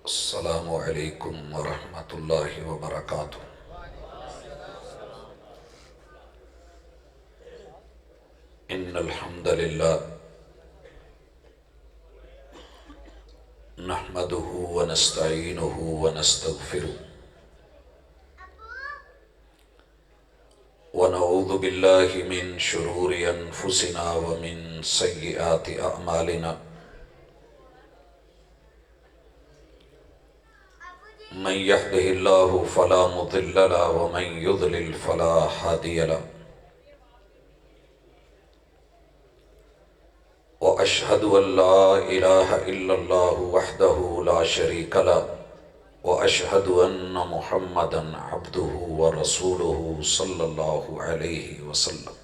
السلام علیکم ورحمۃ اللہ وبرکاتہ۔ ان الحمد للہ نحمده ونستعینه ونستغفره ونعوذ باللہ من شرور انفسنا ومن سیئات اعمالنا من يهده الله فلا مضل له ومن يضلل فلا هادي له وأشهد أن لا إله إلا الله وحده لا شريك له وأشهد أن محمدا عبده ورسوله صلى الله عليه وسلم۔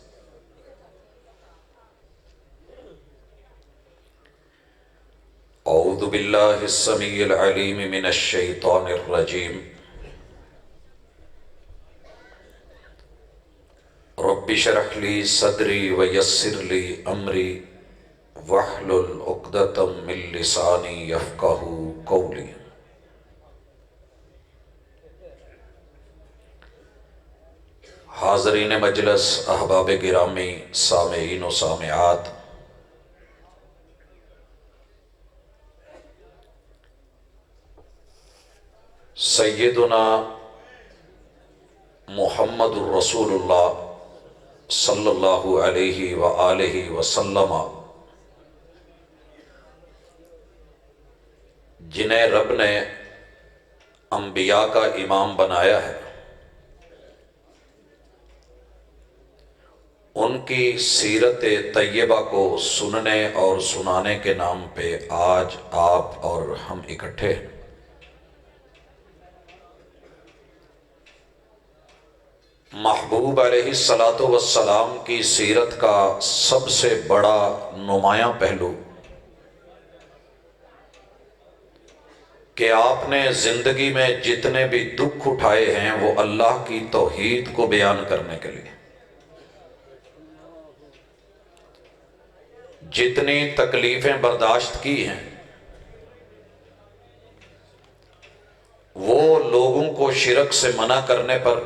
أعوذ بالله السميع العليم من الشيطان الرجيم۔ رب اشرح لي صدري ويسر لي أمري واحلل عقدة من لساني يفقهوا قولي۔ حاضرین مجلس، احباب گرامی، سامعین و سامعات، سیدنا محمد الرسول اللہ صلی اللہ علیہ وآلہ وسلم، جنہیں رب نے انبیاء کا امام بنایا ہے، ان کی سیرت طیبہ کو سننے اور سنانے کے نام پہ آج آپ اور ہم اکٹھے ہیں۔ محبوب علیہ السلام کی سیرت کا سب سے بڑا نمایاں پہلو کہ آپ نے زندگی میں جتنے بھی دکھ اٹھائے ہیں وہ اللہ کی توحید کو بیان کرنے کے لیے، جتنی تکلیفیں برداشت کی ہیں وہ لوگوں کو شرک سے منع کرنے پر۔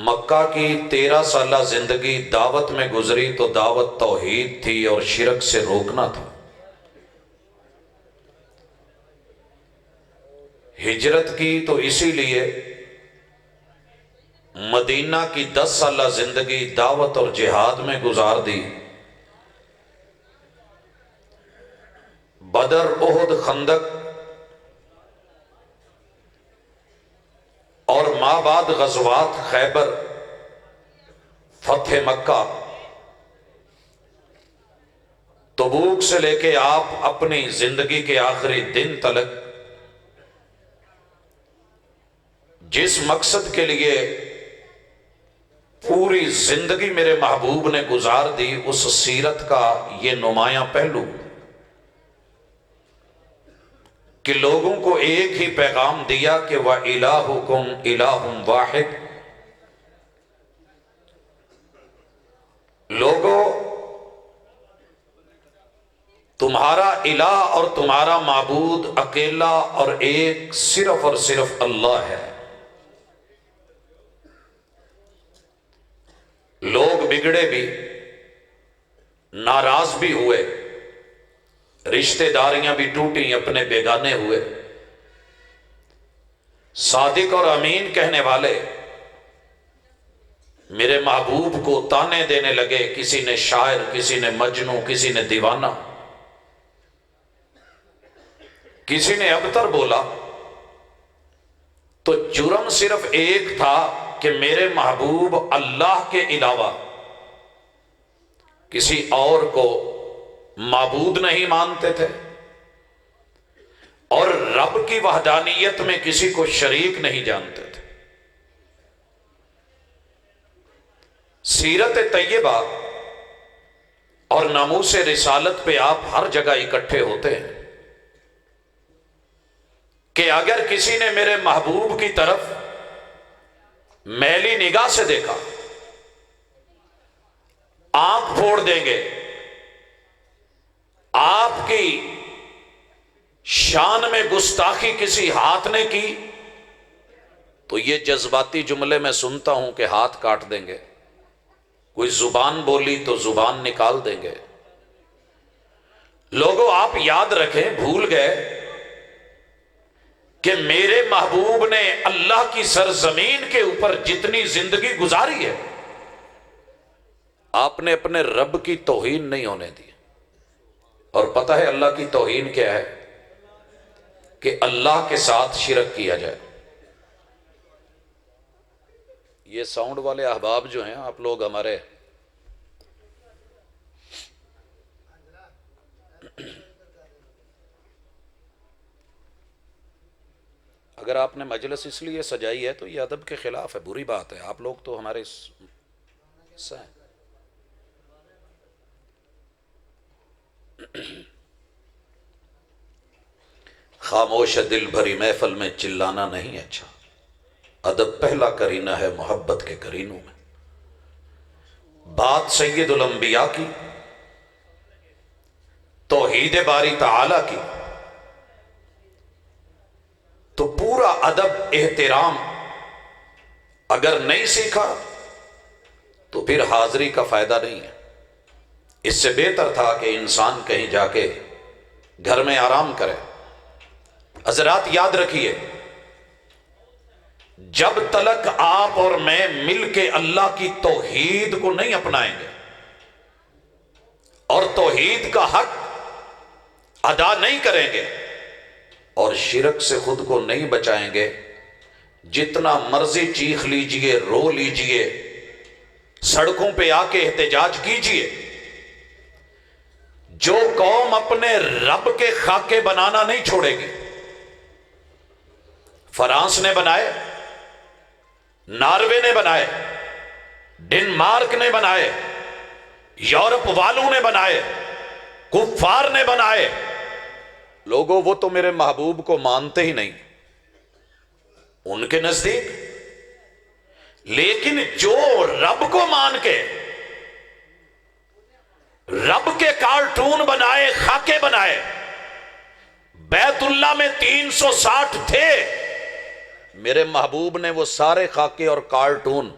مکہ کی 13 سالہ زندگی دعوت میں گزری تو دعوت توحید تھی اور شرک سے روکنا تھا۔ ہجرت کی تو اسی لیے، مدینہ کی 10 سالہ زندگی دعوت اور جہاد میں گزار دی۔ بدر، احد، خندق اور ماں بعد غزوات خیبر، فتح مکہ، تبوک سے لے کے آپ اپنی زندگی کے آخری دن تلک جس مقصد کے لیے پوری زندگی میرے محبوب نے گزار دی، اس سیرت کا یہ نمایاں پہلو کہ لوگوں کو ایک ہی پیغام دیا کہ وَإِلَٰهُكُمْ إِلَٰهٌ وَاحِدٌ۔ لوگوں، تمہارا الہ اور تمہارا معبود اکیلا اور ایک صرف اور صرف اللہ ہے۔ لوگ بگڑے بھی، ناراض بھی ہوئے، رشتہ داریاں بھی ٹوٹیں، اپنے بیگانے ہوئے، صادق اور امین کہنے والے میرے محبوب کو تانے دینے لگے، کسی نے شاعر، کسی نے مجنوں، کسی نے دیوانہ، کسی نے ابتر بولا۔ تو جرم صرف ایک تھا کہ میرے محبوب اللہ کے علاوہ کسی اور کو معبود نہیں مانتے تھے اور رب کی وحدانیت میں کسی کو شریک نہیں جانتے تھے۔ سیرت طیبہ اور ناموس رسالت پہ آپ ہر جگہ اکٹھے ہوتے ہیں کہ اگر کسی نے میرے محبوب کی طرف میلی نگاہ سے دیکھا، آنکھ پھوڑ دیں گے، آپ کی شان میں گستاخی کسی ہاتھ نے کی تو یہ جذباتی جملے میں سنتا ہوں کہ ہاتھ کاٹ دیں گے، کوئی زبان بولی تو زبان نکال دیں گے۔ لوگوں آپ یاد رکھیں، بھول گئے کہ میرے محبوب نے اللہ کی سرزمین کے اوپر جتنی زندگی گزاری ہے، آپ نے اپنے رب کی توہین نہیں ہونے دی۔ اور پتہ ہے اللہ کی توہین کیا ہے؟ کہ اللہ کے ساتھ شرک کیا جائے۔ یہ ساؤنڈ والے احباب جو ہیں، آپ لوگ ہمارے اگر آپ نے مجلس اس لیے سجائی ہے تو یہ ادب کے خلاف ہے، بری بات ہے۔ آپ لوگ تو ہمارے حصہ ہیں۔ خاموش دل بھری محفل میں چلانا نہیں اچھا، ادب پہلا کرینہ ہے محبت کے کرینوں میں۔ بات سید الانبیاء کی، توحید باری تعالی کی، تو پورا ادب احترام اگر نہیں سیکھا تو پھر حاضری کا فائدہ نہیں ہے۔ اس سے بہتر تھا کہ انسان کہیں جا کے گھر میں آرام کرے۔ حضرات یاد رکھیے، جب تلک آپ اور میں مل کے اللہ کی توحید کو نہیں اپنائیں گے اور توحید کا حق ادا نہیں کریں گے اور شرک سے خود کو نہیں بچائیں گے، جتنا مرضی چیخ لیجئے، رو لیجئے، سڑکوں پہ آ کے احتجاج کیجئے، جو قوم اپنے رب کے خاکے بنانا نہیں چھوڑے گی۔ فرانس نے بنائے، ناروے نے بنائے، ڈنمارک نے بنائے، یورپ والوں نے بنائے، کفار نے بنائے، لوگوں وہ تو میرے محبوب کو مانتے ہی نہیں ان کے نزدیک۔ لیکن جو رب کو مان کے رب کے کارٹون بنائے، خاکے بنائے، بیت اللہ میں 360 تھے، میرے محبوب نے وہ سارے خاکے اور کارٹون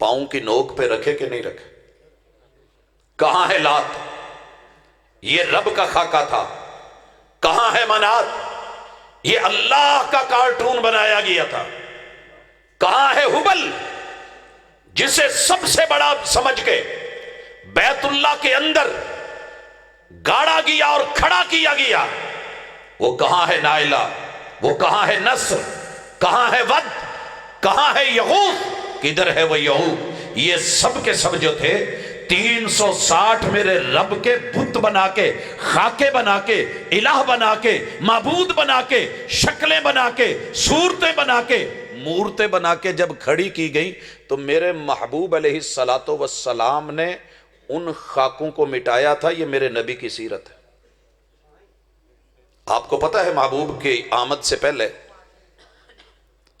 پاؤں کی نوک پہ رکھے کہ نہیں رکھے؟ کہاں ہے لات؟ یہ رب کا خاکہ تھا۔ کہاں ہے منات؟ یہ اللہ کا کارٹون بنایا گیا تھا۔ کہاں ہے ہبل، جسے سب سے بڑا سمجھ کے بیت اللہ کے اندر گاڑا گیا اور کھڑا کیا گیا؟ وہ کہاں ہے نائلہ؟ وہ کہاں ہے نصر؟ کہاں ہے ود؟ کہاں ہے یغوث؟ کدھر ہے وہ یعوق؟ یہ سب کے سب جو تھے 360 میرے رب کے بت بنا کے، خاکے بنا کے، الہ بنا کے، معبود بنا کے، شکلیں بنا کے، صورتیں بنا کے، مورتیں بنا کے جب کھڑی کی گئی تو میرے محبوب علیہ الصلوۃ والسلام نے ان خاکوں کو مٹایا تھا۔ یہ میرے نبی کی سیرت ہے۔ آپ کو پتہ ہے محبوب کی آمد سے پہلے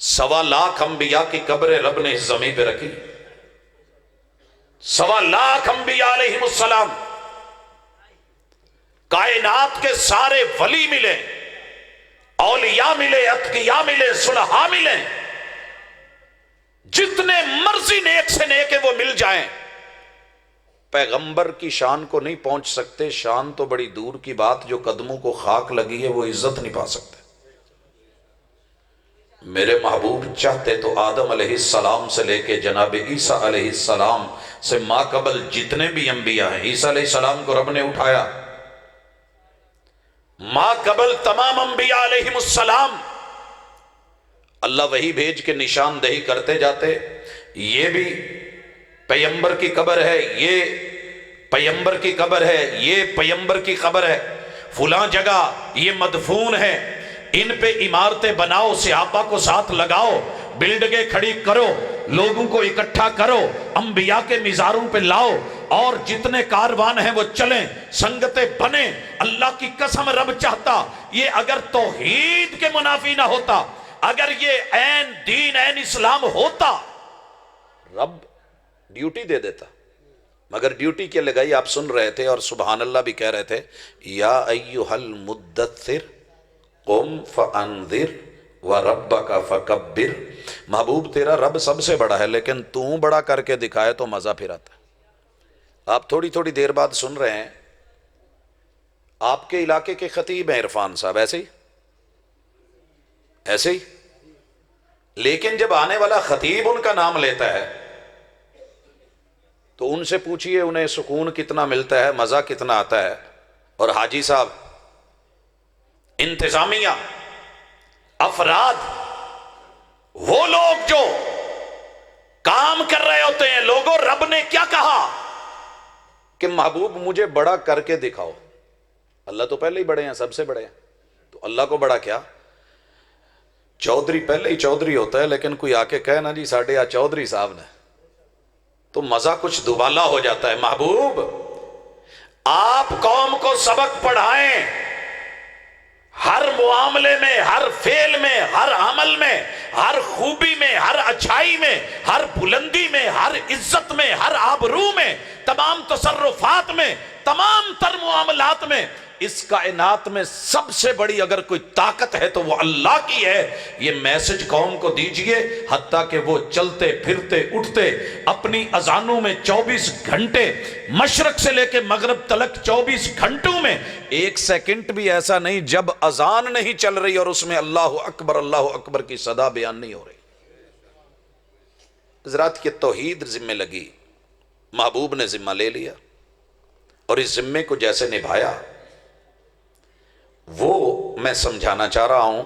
1.25 لاکھ انبیاء کی قبریں رب نے اس زمین پہ رکھی۔ 1.25 لاکھ انبیاء علیہم السلام، کائنات کے سارے ولی ملے، اولیاء ملے، اتقیاء ملے، صلحاء ملے، جتنے مرضی نیک سے نیک وہ مل جائیں، پیغمبر کی شان کو نہیں پہنچ سکتے۔ شان تو بڑی دور کی بات، جو قدموں کو خاک لگی ہے وہ عزت نہیں پا سکتے۔ میرے محبوب چاہتے تو آدم علیہ السلام سے لے کے جناب عیسیٰ علیہ السلام سے ما قبل جتنے بھی انبیاء ہیں، عیسیٰ علیہ السلام کو رب نے اٹھایا، ما قبل تمام انبیاء علیہم السلام اللہ وہی بھیج کے نشاندہی کرتے جاتے، یہ بھی پیغمبر کی قبر ہے، یہ پیغمبر کی قبر ہے، یہ پیغمبر کی قبر ہے، فلاں جگہ یہ مدفون ہے، ان پہ عمارتیں بناؤ، صحابہ کو ساتھ لگاؤ، بلڈنگیں کھڑی کرو، لوگوں کو اکٹھا کرو، انبیاء کے مزاروں پہ لاؤ، اور جتنے کاروان ہیں وہ چلیں، سنگتیں بنیں۔ اللہ کی قسم رب چاہتا یہ اگر توحید کے منافی نہ ہوتا، اگر یہ عین دین عین اسلام ہوتا، رب ڈیوٹی دے دیتا، مگر ڈیوٹی کیا لگائی؟ آپ سن رہے تھے اور سبحان اللہ بھی کہہ رہے تھے، یا ایھا المدثر قم فانذر وربک فکبر۔ محبوب تیرا رب سب سے بڑا ہے، لیکن تو بڑا کر کے دکھائے تو مزہ پھر آتا ہے۔ آپ تھوڑی تھوڑی دیر بعد سن رہے ہیں، آپ کے علاقے کے خطیب ہیں عرفان صاحب، ایسے ہی، لیکن جب آنے والا خطیب ان کا نام لیتا ہے تو ان سے پوچھئے انہیں سکون کتنا ملتا ہے، مزہ کتنا آتا ہے۔ اور حاجی صاحب، انتظامیہ، افراد، وہ لوگ جو کام کر رہے ہوتے ہیں، لوگوں رب نے کیا کہا کہ محبوب مجھے بڑا کر کے دکھاؤ۔ اللہ تو پہلے ہی بڑے ہیں، سب سے بڑے ہیں، تو اللہ کو بڑا کیا؟ چودھری پہلے ہی چودھری ہوتا ہے، لیکن کوئی آ کے کہے نا جی ساڈے آ چودھری صاحب نے، تو مزہ کچھ دوبالا ہو جاتا ہے۔ محبوب آپ قوم کو سبق پڑھائیں، ہر معاملے میں، ہر فعل میں، ہر عمل میں، ہر خوبی میں، ہر اچھائی میں، ہر بلندی میں، ہر عزت میں، ہر آبرو میں، تمام تصرفات میں، تمام تر معاملات میں، اس کائنات میں سب سے بڑی اگر کوئی طاقت ہے تو وہ اللہ کی ہے۔ یہ میسج قوم کو دیجئے، حتیٰ کہ وہ چلتے پھرتے اٹھتے اپنی اذانوں میں 24 گھنٹے، مشرق سے لے کے مغرب تلک 24 گھنٹوں میں ایک سیکنڈ بھی ایسا نہیں جب اذان نہیں چل رہی اور اس میں اللہ اکبر کی صدا بیان نہیں ہو رہی۔ حضرات کی توحید ذمہ لگی، محبوب نے ذمہ لے لیا، اور اس ذمے کو جیسے نبھایا، وہ میں سمجھانا چاہ رہا ہوں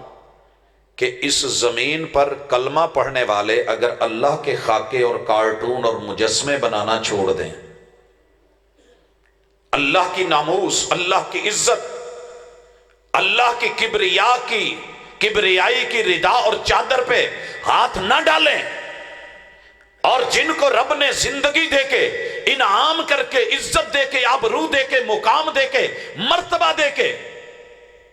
کہ اس زمین پر کلمہ پڑھنے والے اگر اللہ کے خاکے اور کارٹون اور مجسمے بنانا چھوڑ دیں، اللہ کی ناموس، اللہ کی عزت، اللہ کی کبریائی کی ردا اور چادر پہ ہاتھ نہ ڈالیں، اور جن کو رب نے زندگی دے کے، انعام کر کے، عزت دے کے، آبرو دے کے، مقام دے کے، مرتبہ دے کے،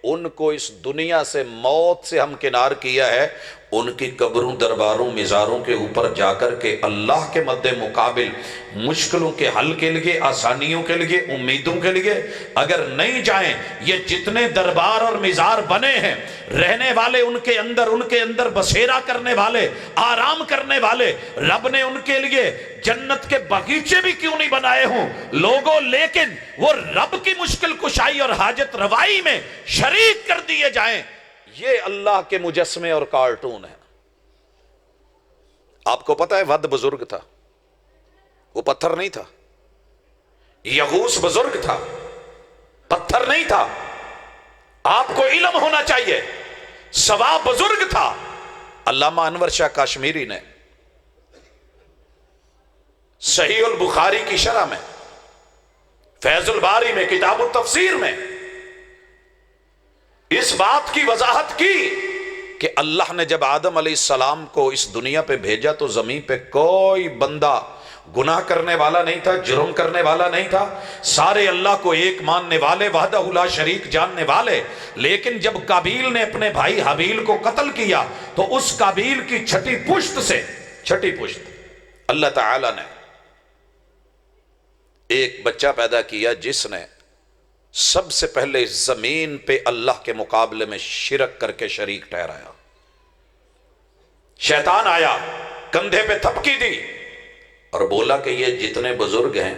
ان کو اس دنیا سے، موت سے ہم کنار کیا ہے، ان کی قبروں، درباروں، مزاروں کے اوپر جا کر کے اللہ کے مد مقابل مشکلوں کے حل کے لیے، آسانیوں کے لیے، امیدوں کے لیے اگر نہیں جائیں، یہ جتنے دربار اور مزار بنے ہیں، رہنے والے ان کے اندر بسیرا کرنے والے، آرام کرنے والے، رب نے ان کے لیے جنت کے باغیچے بھی کیوں نہیں بنائے ہوں لوگوں، لیکن وہ رب کی مشکل کشائی اور حاجت روائی میں شریک کر دیے جائیں، یہ اللہ کے مجسمے اور کارٹون ہیں۔ آپ کو پتہ ہے ود بزرگ تھا، وہ پتھر نہیں تھا، یغوث بزرگ تھا، پتھر نہیں تھا۔ آپ کو علم ہونا چاہیے، سوا بزرگ تھا۔ علامہ انور شاہ کاشمیری نے صحیح البخاری کی شرح میں، فیض الباری میں، کتاب التفسیر میں اس بات کی وضاحت کی کہ اللہ نے جب آدم علیہ السلام کو اس دنیا پہ بھیجا تو زمین پہ کوئی بندہ گناہ کرنے والا نہیں تھا، جرم کرنے والا نہیں تھا، سارے اللہ کو ایک ماننے والے، وحدہ لا شریک جاننے والے۔ لیکن جب قابیل نے اپنے بھائی حابیل کو قتل کیا تو اس قابیل کی چھٹی پشت اللہ تعالی نے ایک بچہ پیدا کیا جس نے سب سے پہلے زمین پہ اللہ کے مقابلے میں شرک کر کے شریک ٹھہرایا۔ شیطان آیا، کندھے پہ تھپکی دی اور بولا کہ یہ جتنے بزرگ ہیں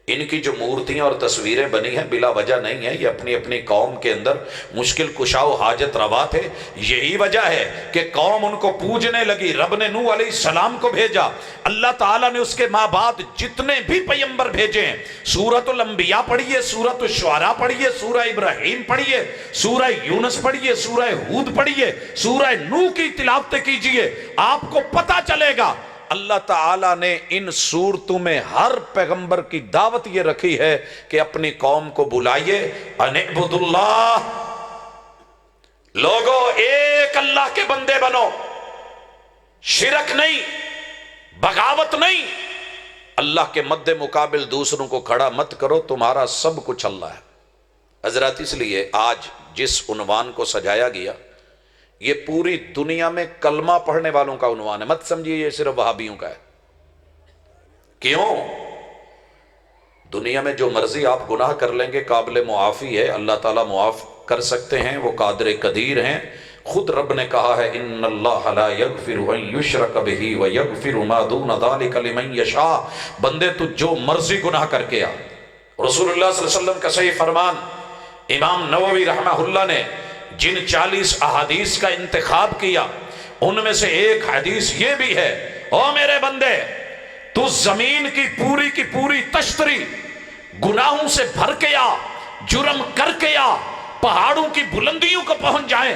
ان کی جو مورتیاں اور تصویریں بنی ہیں بلا وجہ نہیں ہیں، یہ اپنی اپنی قوم کے اندر مشکل کشا و حاجت روا تھے، یہی وجہ ہے کہ قوم ان کو پوجنے لگی۔ رب نے نوح علیہ السلام کو بھیجا، اللہ تعالیٰ نے اس کے ماں بعد جتنے بھی پیغمبر بھیجے ہیں، سورۃ الانبیاء پڑھیے، سورۃ الشعراء پڑھیے، سورہ ابراہیم پڑھیے، سورہ یونس پڑھیے، سورہ ہود پڑھیے، سورہ نوح کی تلاوت کیجئے، آپ کو پتہ چلے گا اللہ تعالیٰ نے ان سورتوں میں ہر پیغمبر کی دعوت یہ رکھی ہے کہ اپنی قوم کو بلائیے، ان اعبدوا اللہ، لوگوں ایک اللہ کے بندے بنو، شرک نہیں، بغاوت نہیں، اللہ کے مد مقابل دوسروں کو کھڑا مت کرو، تمہارا سب کچھ اللہ ہے۔ حضرات اس لیے آج جس عنوان کو سجایا گیا یہ پوری دنیا میں کلمہ پڑھنے والوں کا عنوان ہے، مت سمجھیے یہ صرف وہابیوں کا ہے۔ کیوں؟ دنیا میں جو مرضی آپ گناہ کر لیں گے قابل معافی ہے، اللہ تعالیٰ معاف کر سکتے ہیں، وہ قادر قدیر ہیں۔ خود رب نے کہا ہے ان اللہ لا یغفر ان یشرک بہ ویغفر ما دون ذلک لمن یشاء۔ بندے تو جو مرضی گناہ کر کے آ۔ رسول اللہ صلی اللہ علیہ وسلم کا صحیح فرمان، امام نووی رحمہ اللہ نے جن 40 احادیث کا انتخاب کیا ان میں سے ایک حدیث یہ بھی ہے، او میرے بندے تو زمین کی پوری تشتری گناہوں سے بھر کے آ، جرم کر کے آ، پہاڑوں کی بلندیوں کو پہنچ جائیں،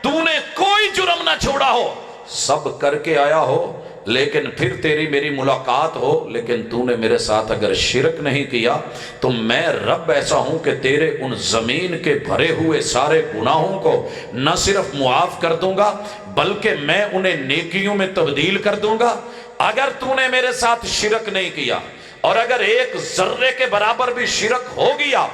تو نے کوئی جرم نہ چھوڑا ہو، سب کر کے آیا ہو، لیکن پھر تیری میری ملاقات ہو، لیکن تو نے میرے ساتھ اگر شرک نہیں کیا تو میں رب ایسا ہوں کہ تیرے ان زمین کے بھرے ہوئے سارے گناہوں کو نہ صرف معاف کر دوں گا بلکہ میں انہیں نیکیوں میں تبدیل کر دوں گا۔ اگر تو نے میرے ساتھ شرک نہیں کیا اور اگر ایک ذرے کے برابر بھی شرک ہو گیا،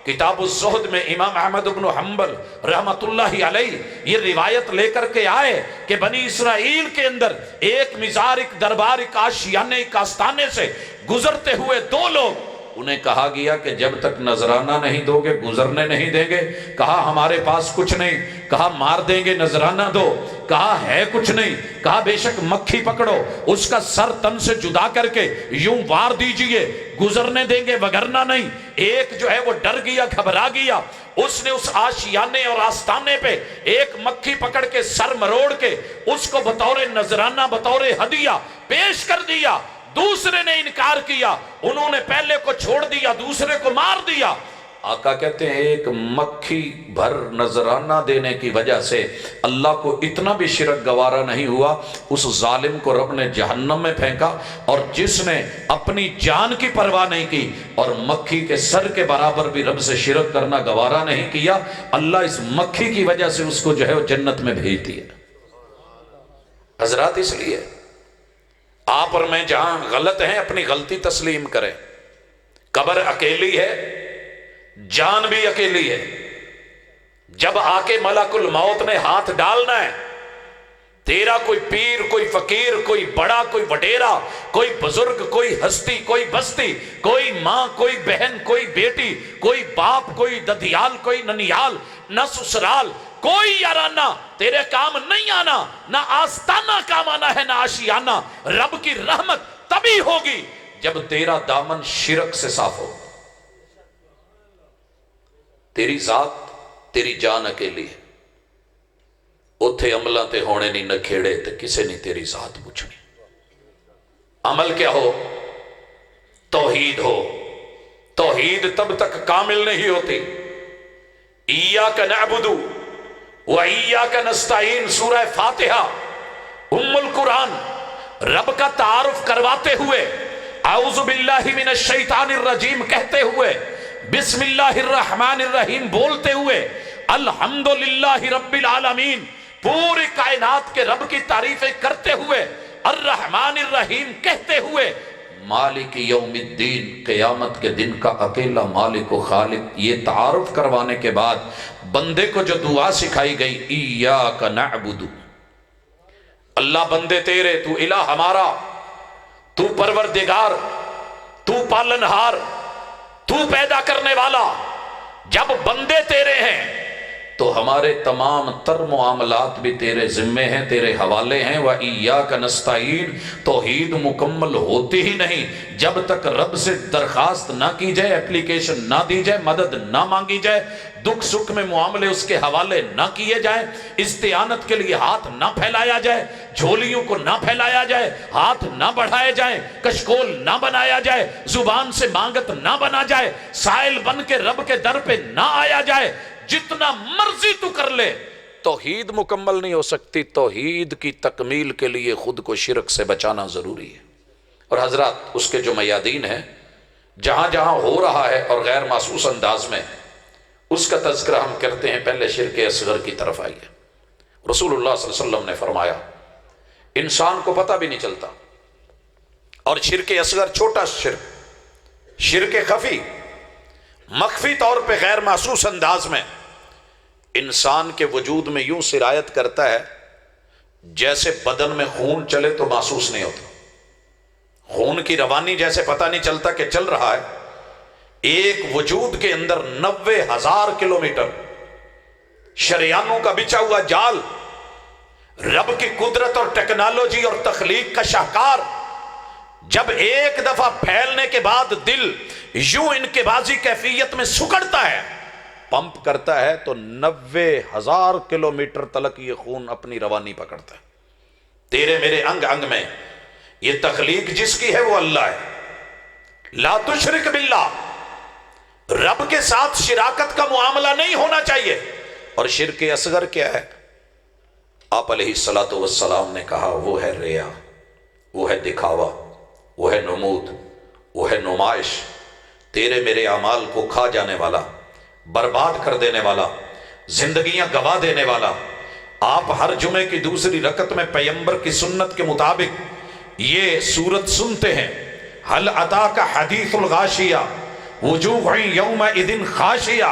کتاب الزہد میں امام احمد بن حنبل رحمت اللہ علیہ یہ روایت لے کر کے آئے کہ بنی اسرائیل کے اندر ایک مزار، ایک دربار، ایک آشیانے، ایک آستانے سے گزرتے ہوئے دو لوگ، انہیں کہا گیا کہ جب تک نذرانہ نہیں دو گے گزرنے نہیں دیں گے۔ کہا ہمارے پاس کچھ نہیں، کہا مار دیں گے نذرانہ دو، کہا ہے کچھ نہیں، کہا بے شک مکھی پکڑو اس کا سر تن سے جدا کر کے یوں وار دیجئے، گزرنے دیں گے وگرنہ نہیں۔ ایک جو ہے وہ ڈر گیا، گھبرا گیا، اس نے اس آشیانے اور آستانے پہ ایک مکھی پکڑ کے سر مروڑ کے اس کو بطور نذرانہ، بطور ہدیہ پیش کر دیا۔ دوسرے نے انکار کیا، انہوں نے پہلے کو چھوڑ دیا، دوسرے کو مار دیا۔ آقا کہتے ہیں ایک مکھی بھر نذرانہ دینے کی وجہ سے اللہ کو اتنا بھی شرک گوارا نہیں ہوا، اس ظالم کو رب نے جہنم میں پھینکا، اور جس نے اپنی جان کی پرواہ نہیں کی اور مکھی کے سر کے برابر بھی رب سے شرک کرنا گوارا نہیں کیا، اللہ اس مکھی کی وجہ سے اس کو جو ہے وہ جنت میں بھیج دیا۔ حضرات اس لیے آپ اور میں جہاں غلط ہیں اپنی غلطی تسلیم کریں۔ قبر اکیلی ہے، جان بھی اکیلی ہے، جب آ کے ملک الموت نے ہاتھ ڈالنا ہے، تیرا کوئی پیر، کوئی فقیر، کوئی بڑا، کوئی وڈیرا، کوئی بزرگ، کوئی ہستی، کوئی بستی، کوئی ماں، کوئی بہن، کوئی بیٹی، کوئی باپ، کوئی ددیال، کوئی ننیال، نہ سسرال، کوئی یارانہ تیرے کام نہیں آنا، نہ آستانہ کام آنا ہے، نہ آشیانہ۔ رب کی رحمت تبھی ہوگی جب تیرا دامن شرک سے صاف ہو۔ تیری ذات، تیری جان اکیلی ہے، اتھے عملہ تے ہونے نہیں نکھیڑے تے کسے نہیں تیری ذات پوچھنی۔ عمل کیا ہو؟ توحید ہو۔ توحید تب تک کامل نہیں ہوتی۔ ایاک نعبد وَإِيَّاكَ نَسْتَعِينُ سورہ فاتحہ ام القرآن رب کا تعارف کرواتے ہوئے، اعوذ باللہ من الشیطان الرجیم کہتے ہوئے، بسم اللہ الرحمن الرحیم بولتے ہوئے، الحمدللہ رب العالمین پوری کائنات کے رب کی تعریفیں کرتے ہوئے، الرحمن الرحیم کہتے ہوئے، مالک یوم الدین قیامت کے دن کا اکیلا مالک و خالق، یہ تعارف کروانے کے بعد بندے کو جو دعا سکھائی گئی، ایاک نعبد، اللہ بندے تیرے، تو الہ ہمارا، تو پروردگار، تو پالنہار، تو پیدا کرنے والا، جب بندے تیرے ہیں تو ہمارے تمام تر معاملات بھی تیرے ذمے ہیں، تیرے حوالے ہیں۔ وَإِيَّاكَ نَسْتَعِينُ توحید مکمل ہوتی ہی نہیں جب تک رب سے درخواست نہ کی جائے، اپلیکیشن نہ دی جائے، مدد نہ مانگی جائے، دکھ سکھ میں معاملے اس کے حوالے نہ کیے جائیں، استعانت کے لیے ہاتھ نہ پھیلایا جائے، جھولیوں کو نہ پھیلایا جائے، ہاتھ نہ بڑھائے جائیں، کشکول نہ بنایا جائے، زبان سے مانگت نہ بنا جائے، سائل بن کے رب کے در پہ نہ آیا جائے۔ جتنا مرضی تو کر لے، توحید مکمل نہیں ہو سکتی۔ توحید کی تکمیل کے لیے خود کو شرک سے بچانا ضروری ہے۔ اور حضرات اس کے جو میادین ہیں، جہاں جہاں ہو رہا ہے اور غیر محسوس انداز میں، اس کا تذکرہ ہم کرتے ہیں۔ پہلے شرک اصغر کی طرف آئیے۔ رسول اللہ صلی اللہ علیہ وسلم نے فرمایا انسان کو پتہ بھی نہیں چلتا، اور شرک اصغر چھوٹا شرک، شرک خفی، مخفی طور پہ غیر محسوس انداز میں انسان کے وجود میں یوں سرایت کرتا ہے جیسے بدن میں خون چلے تو محسوس نہیں ہوتا، خون کی روانی جیسے پتہ نہیں چلتا کہ چل رہا ہے، ایک وجود کے اندر 90,000 کلومیٹر شریانوں کا بچھا ہوا جال، رب کی قدرت اور ٹیکنالوجی اور تخلیق کا شاہکار جب ایک دفعہ پھیلنے کے بعد دل یوں انقباضی کیفیت میں سکڑتا ہے، پمپ کرتا ہے، تو 90,000 کلومیٹر تلک یہ خون اپنی روانی پکڑتا ہے۔ تیرے میرے انگ انگ میں یہ تخلیق جس کی ہے وہ اللہ ہے۔ لا تشرک باللہ، رب کے ساتھ شراکت کا معاملہ نہیں ہونا چاہیے۔ اور شرک اصغر کیا ہے؟ آپ علیہ الصلوۃ والسلام نے کہا وہ ہے ریا، وہ ہے دکھاوا، وہ ہے نمود، وہ ہے نمائش، تیرے میرے اعمال کو کھا جانے والا، برباد کر دینے والا، زندگیاں گوا دینے والا۔ آپ ہر جمعے کی دوسری رکعت میں پیغمبر کی سنت کے مطابق یہ سورت سنتے ہیں، هل اتاک حدیث الغاشیہ وجوہ یومئذ خاشیہ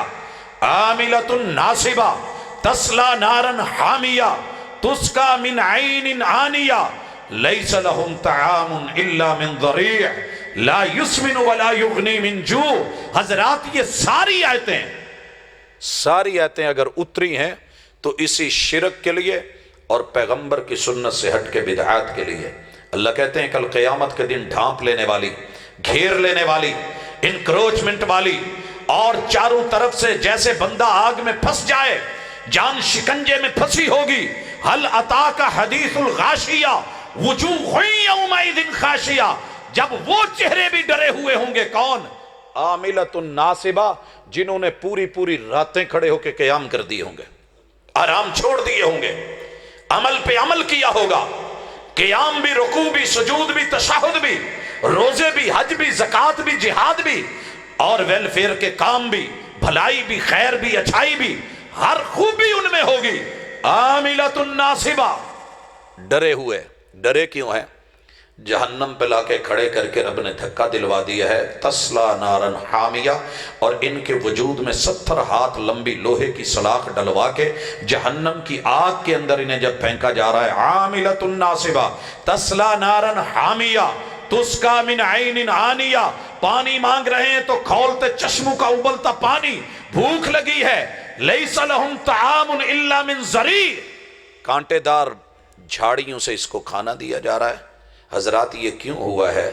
عاملۃ ناصبہ تصلی نارا حامیہ تسقی من عین آنیہ لیس لهم طعام الا من ضریع لا یسمن ولا یغنی من جوع۔ حضرات یہ ساری آیتیں اگر اتری ہیں تو اسی شرک کے لیے اور پیغمبر کی سنت سے ہٹ کے بدعات کے لیے۔ اللہ کہتے ہیں کل قیامت کے دن ڈھانپ لینے والی، گھیر لینے والی، انکروچمنٹ والی، اور چاروں طرف سے جیسے بندہ آگ میں پھنس جائے، جان شکنجے میں پھنسی ہوگی۔ هل اتاک حدیث الغاشیہ وجوہ یومئذ خاشیہ، جب وہ چہرے بھی ڈرے ہوئے ہوں گے، کون؟ عاملۃ ناصبہ، جنہوں نے پوری راتیں کھڑے ہو کے قیام کر دیے ہوں گے، آرام چھوڑ دیے ہوں گے، عمل پہ عمل کیا ہوگا، قیام بھی، رکوع بھی، سجود بھی، تشہد بھی، روزے بھی، حج بھی، زکوٰۃ بھی، جہاد بھی، اور ویلفیئر کے کام بھی، بھلائی بھی، خیر بھی، اچھائی بھی، ہر خوبی ان میں ہوگی۔ عاملۃ ناصبہ، ڈرے ہوئے۔ ڈرے کیوں ہیں؟ جہنم پہ لا کے کھڑے کر کے رب نے دھکا دلوا دیا ہے، تسلا نارن حامیہ، اور ان کے وجود میں 70 ہاتھ لمبی لوہے کی سلاخ ڈلوا کے جہنم کی آگ کے اندر انہیں جب پھینکا جا رہا ہے، عاملۃ ناصبہ تسلا نارن حامیہ تسقی من عین آنیہ، پانی مانگ رہے ہیں تو کھولتے چشموں کا ابلتا پانی، بھوک لگی ہے، لیس لہم طعام الا من ضریع، کانٹے دار جھاڑیوں سے اس کو کھانا دیا جا رہا ہے۔ حضرات یہ کیوں ہوا ہے؟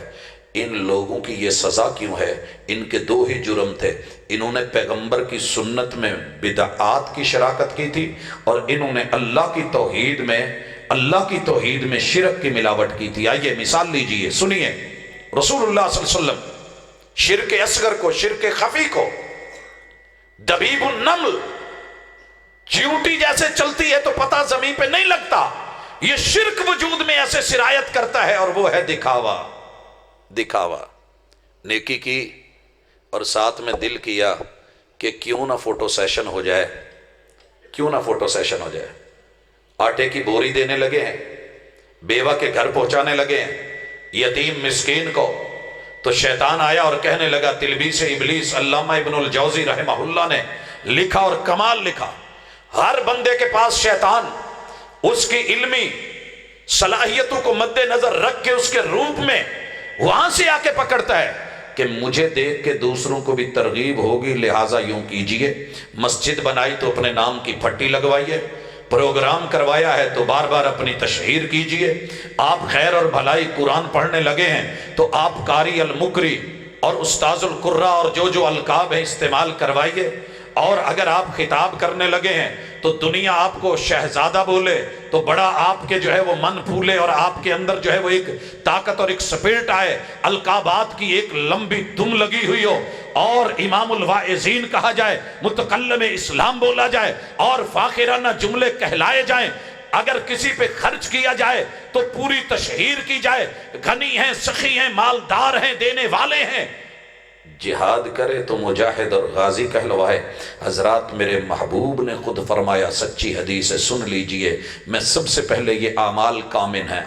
ان لوگوں کی یہ سزا کیوں ہے؟ ان کے دو ہی جرم تھے، انہوں نے پیغمبر کی سنت میں بدعات کی شراکت کی تھی، اور انہوں نے اللہ کی توحید میں شرک کی ملاوٹ کی تھی۔ آئیے مثال لیجئے، سنیے رسول اللہ صلی اللہ علیہ وسلم شرک اصغر کو، شرک خفی کو، دبیب النمل، چیونٹی جیسے چلتی ہے تو پتہ زمین پہ نہیں لگتا، یہ شرک وجود میں ایسے سرایت کرتا ہے، اور وہ ہے دکھاوا۔ نیکی کی اور ساتھ میں دل کیا کہ کیوں نہ فوٹو سیشن ہو جائے، آٹے کی بوری دینے لگے ہیں، بیوہ کے گھر پہنچانے لگے ہیں، یتیم مسکین کو، تو شیطان آیا اور کہنے لگا، تلبیس ابلیس، علامہ ابن الجوزی رحمہ اللہ نے لکھا اور کمال لکھا، ہر بندے کے پاس شیطان اس کی علمی صلاحیتوں کو مد نظر رکھ کے اس کے روپ میں وہاں سے آ کے پکڑتا ہے کہ مجھے دیکھ کے دوسروں کو بھی ترغیب ہوگی، لہٰذا یوں کیجئے، مسجد بنائی تو اپنے نام کی پھٹی لگوائیے، پروگرام کروایا ہے تو بار بار اپنی تشہیر کیجئے، آپ خیر اور بھلائی قرآن پڑھنے لگے ہیں تو آپ قاری المقری اور استاذ القراء اور جو القاب ہیں استعمال کروائیے، اور اگر آپ خطاب کرنے لگے ہیں تو دنیا آپ کو شہزادہ بولے تو بڑا آپ کے جو ہے وہ من پھولے، اور آپ کے اندر جو ہے وہ ایک طاقت اور ایک سپیرٹ آئے، القابات کی ایک لمبی دم لگی ہوئی ہو، اور امام الواعظین کہا جائے، متکلم اسلام بولا جائے، اور فاخرانہ جملے کہلائے جائیں، اگر کسی پہ خرچ کیا جائے تو پوری تشہیر کی جائے، غنی ہیں، سخی ہیں، مالدار ہیں، دینے والے ہیں، جہاد کرے تو مجاہد اور غازی کہلوائے۔ حضرات میرے محبوب نے خود فرمایا، سچی حدیث ہے، سن لیجئے، میں سب سے پہلے یہ اعمال کامن ہیں،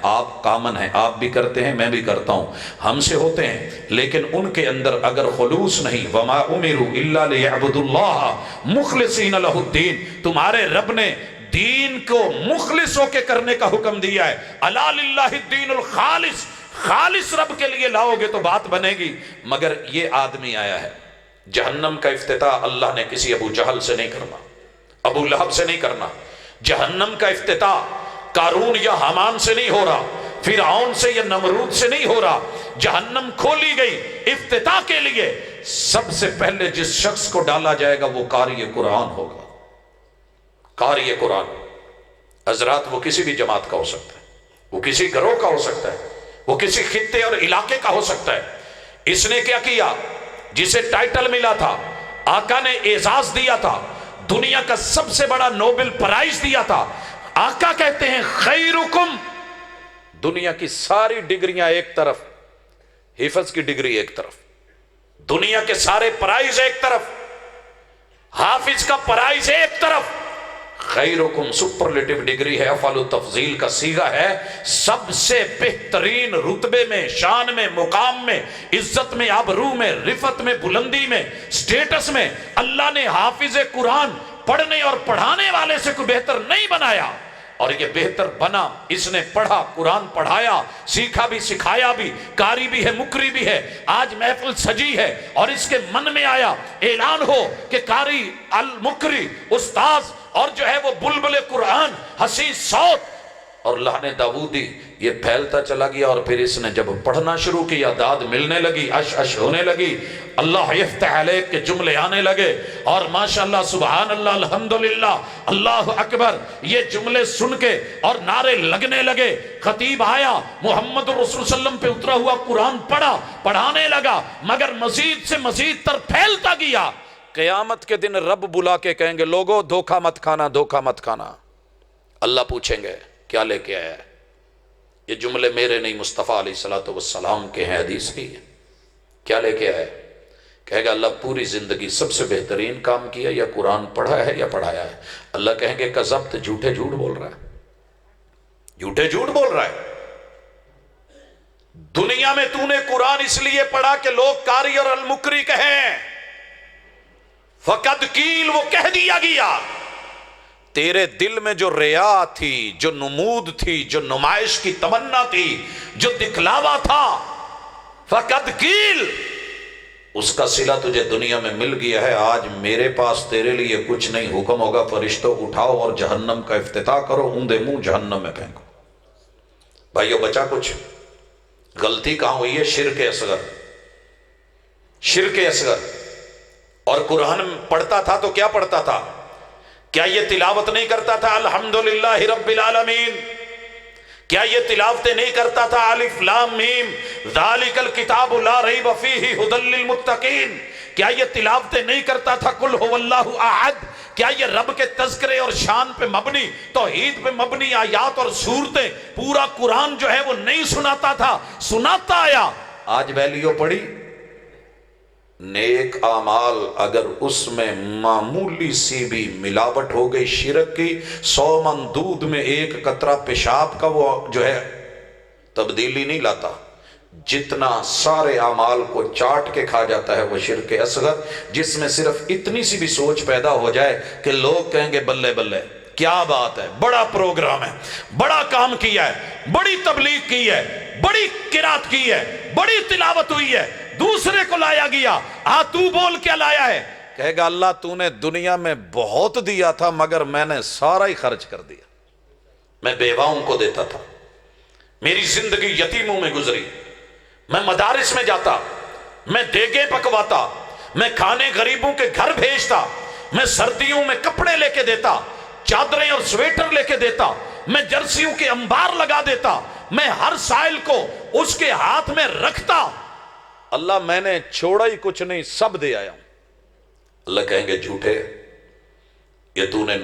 کامن ہیں، آپ بھی کرتے ہیں، میں بھی کرتا ہوں، ہم سے ہوتے ہیں، لیکن ان کے اندر اگر خلوص نہیں، وما امروا الا ليعبدوا الله مخلصین لہ الدین، تمہارے رب نے دین کو مخلص ہو کے کرنے کا حکم دیا ہے، الا للہ الدین الخالص، خالص رب کے لیے لاؤ گے تو بات بنے گی۔ مگر یہ آدمی آیا ہے جہنم کا افتتاح اللہ نے کسی ابو جہل سے نہیں کرنا، ابو لہب سے نہیں کرنا۔ جہنم کا افتتاح قارون یا حامان سے نہیں ہو رہا، فرعون سے یا نمرود سے نہیں ہو رہا۔ جہنم کھولی گئی افتتاح کے لیے، سب سے پہلے جس شخص کو ڈالا جائے گا وہ قاری قرآن ہوگا۔ قاری قرآن حضرات، وہ کسی بھی جماعت کا ہو سکتا ہے، وہ کسی گروہ کا ہو سکتا ہے، وہ کسی خطے اور علاقے کا ہو سکتا ہے۔ اس نے کیا کیا؟ جسے ٹائٹل ملا تھا، آقا نے اعزاز دیا تھا، دنیا کا سب سے بڑا نوبل پرائز دیا تھا۔ آقا کہتے ہیں خیرکم، دنیا کی ساری ڈگریاں ایک طرف، حفظ کی ڈگری ایک طرف، دنیا کے سارے پرائز ایک طرف، حافظ کا پرائز ایک طرف، خیرکم سپرلیٹو ڈگری ہے، افعال التفضیل کا صیغہ ہے، سب سے بہترین رتبے میں، شان میں، مقام میں، عزت میں، آبرو میں، رفت میں، بلندی میں، سٹیٹس میں اللہ نے حافظ قرآن پڑھنے اور پڑھانے والے سے کوئی بہتر نہیں بنایا، اور یہ بہتر بنا، اس نے پڑھا، قرآن پڑھایا، سیکھا بھی، سکھایا بھی، قاری بھی ہے، مقری بھی ہے۔ آج محفل سجی ہے اور اس کے من میں آیا اعلان ہو کہ قاری، المقری، استاذ اور جو ہے وہ بلبل قرآن، حسین صوت اور لحن داودی، یہ پھیلتا چلا گیا، اور پھر اس نے جب پڑھنا شروع کیا داد ملنے لگی، اش اش ہونے لگی، اللہ یفتح علیک کے جملے آنے لگے، اور ماشاءاللہ سبحان اللہ الحمدللہ اللہ اکبر یہ جملے سن کے اور نعرے لگنے لگے۔ خطیب آیا، محمد رسول صلی اللہ علیہ وسلم پہ اترا ہوا قرآن پڑھا، پڑھانے لگا، مگر مزید سے مزید تر پھیلتا گیا۔ قیامت کے دن رب بلا کے کہیں گے لوگو دھوکہ مت کھانا، دھوکہ مت کھانا۔ اللہ پوچھیں گے کیا لے کے آیا ہے؟ یہ جملے میرے نہیں، مصطفیٰ علیہ السلام کے ہیں، حدیث کی ہے۔ کیا لے کے آیا؟ کہے گا اللہ پوری زندگی سب سے بہترین کام کیا، یا قرآن پڑھا ہے یا پڑھایا ہے۔ اللہ کہیں گے کذبت، جھوٹے جھوٹ بول رہا ہے، جھوٹے جھوٹ بول رہا ہے۔ دنیا میں تو نے قرآن اس لیے پڑھا کہ لوگ قاری اور المقری کہیں، فقد قیل، وہ کہہ دیا گیا۔ تیرے دل میں جو ریا تھی، جو نمود تھی، جو نمائش کی تمنا تھی، جو دکھلاوا تھا، فقد قیل، اس کا صلہ تجھے دنیا میں مل گیا ہے۔ آج میرے پاس تیرے لیے کچھ نہیں، حکم ہوگا فرشتوں اٹھاؤ اور جہنم کا افتتاح کرو، اوندے منہ جہنم میں پھینکو۔ بھائیو بچا کچھ؟ غلطی کہاں ہوئی ہے؟ شرک اصغر، شرک اصغر۔ اور قرآن پڑھتا تھا تو کیا پڑھتا تھا؟ کیا یہ تلاوت نہیں کرتا تھا الحمدللہ رب العالمین؟ کیا یہ تلاوتیں نہیں کرتا تھا الف لام میم ذالک الکتاب لا ریب فیہ ھدی للمتقین؟ کیا یہ تلاوتیں نہیں کرتا تھا قل ھو اللہ احد؟ کیا یہ رب کے تذکرے اور شان پہ مبنی، توحید پہ مبنی آیات اور صورتیں، پورا قرآن جو ہے وہ نہیں سناتا تھا؟ سناتا آیا۔ آج ویلیو پڑھی، نیک اعمال اگر اس میں معمولی سی بھی ملاوٹ ہو گئی شرک کی، 100 من دودھ میں 1 قطرہ پیشاب کا وہ جو ہے تبدیلی نہیں لاتا، جتنا سارے اعمال کو چاٹ کے کھا جاتا ہے وہ شرک اصغر، جس میں صرف اتنی سی بھی سوچ پیدا ہو جائے کہ لوگ کہیں گے بلے بلے کیا بات ہے، بڑا پروگرام ہے، بڑا کام کیا ہے، بڑی تبلیغ کی ہے، بڑی قرات کی ہے، بڑی تلاوت ہوئی ہے، دوسرے کو لایا گیا، تو بول کیا لایا ہے؟ کہے گا اللہ تو نے دنیا میں بہت دیا تھا مگر میں نے سارا ہی خرچ کر دیا، میں بیواؤں کو دیتا تھا، میری زندگی یتیموں میں گزری، میں مدارس میں جاتا، میں دیگیں پکواتا، میں کھانے غریبوں کے گھر بھیجتا، میں سردیوں میں کپڑے لے کے دیتا، چادریں اور سویٹر لے کے دیتا، میں جرسیوں کے انبار لگا دیتا، میں ہر سائل کو اس کے ہاتھ میں رکھتا، اللہ میں نے چھوڑا ہی کچھ نہیں، سب دے آیا ہوں۔ اللہ کہیں گے جھوٹے، یہ تو نے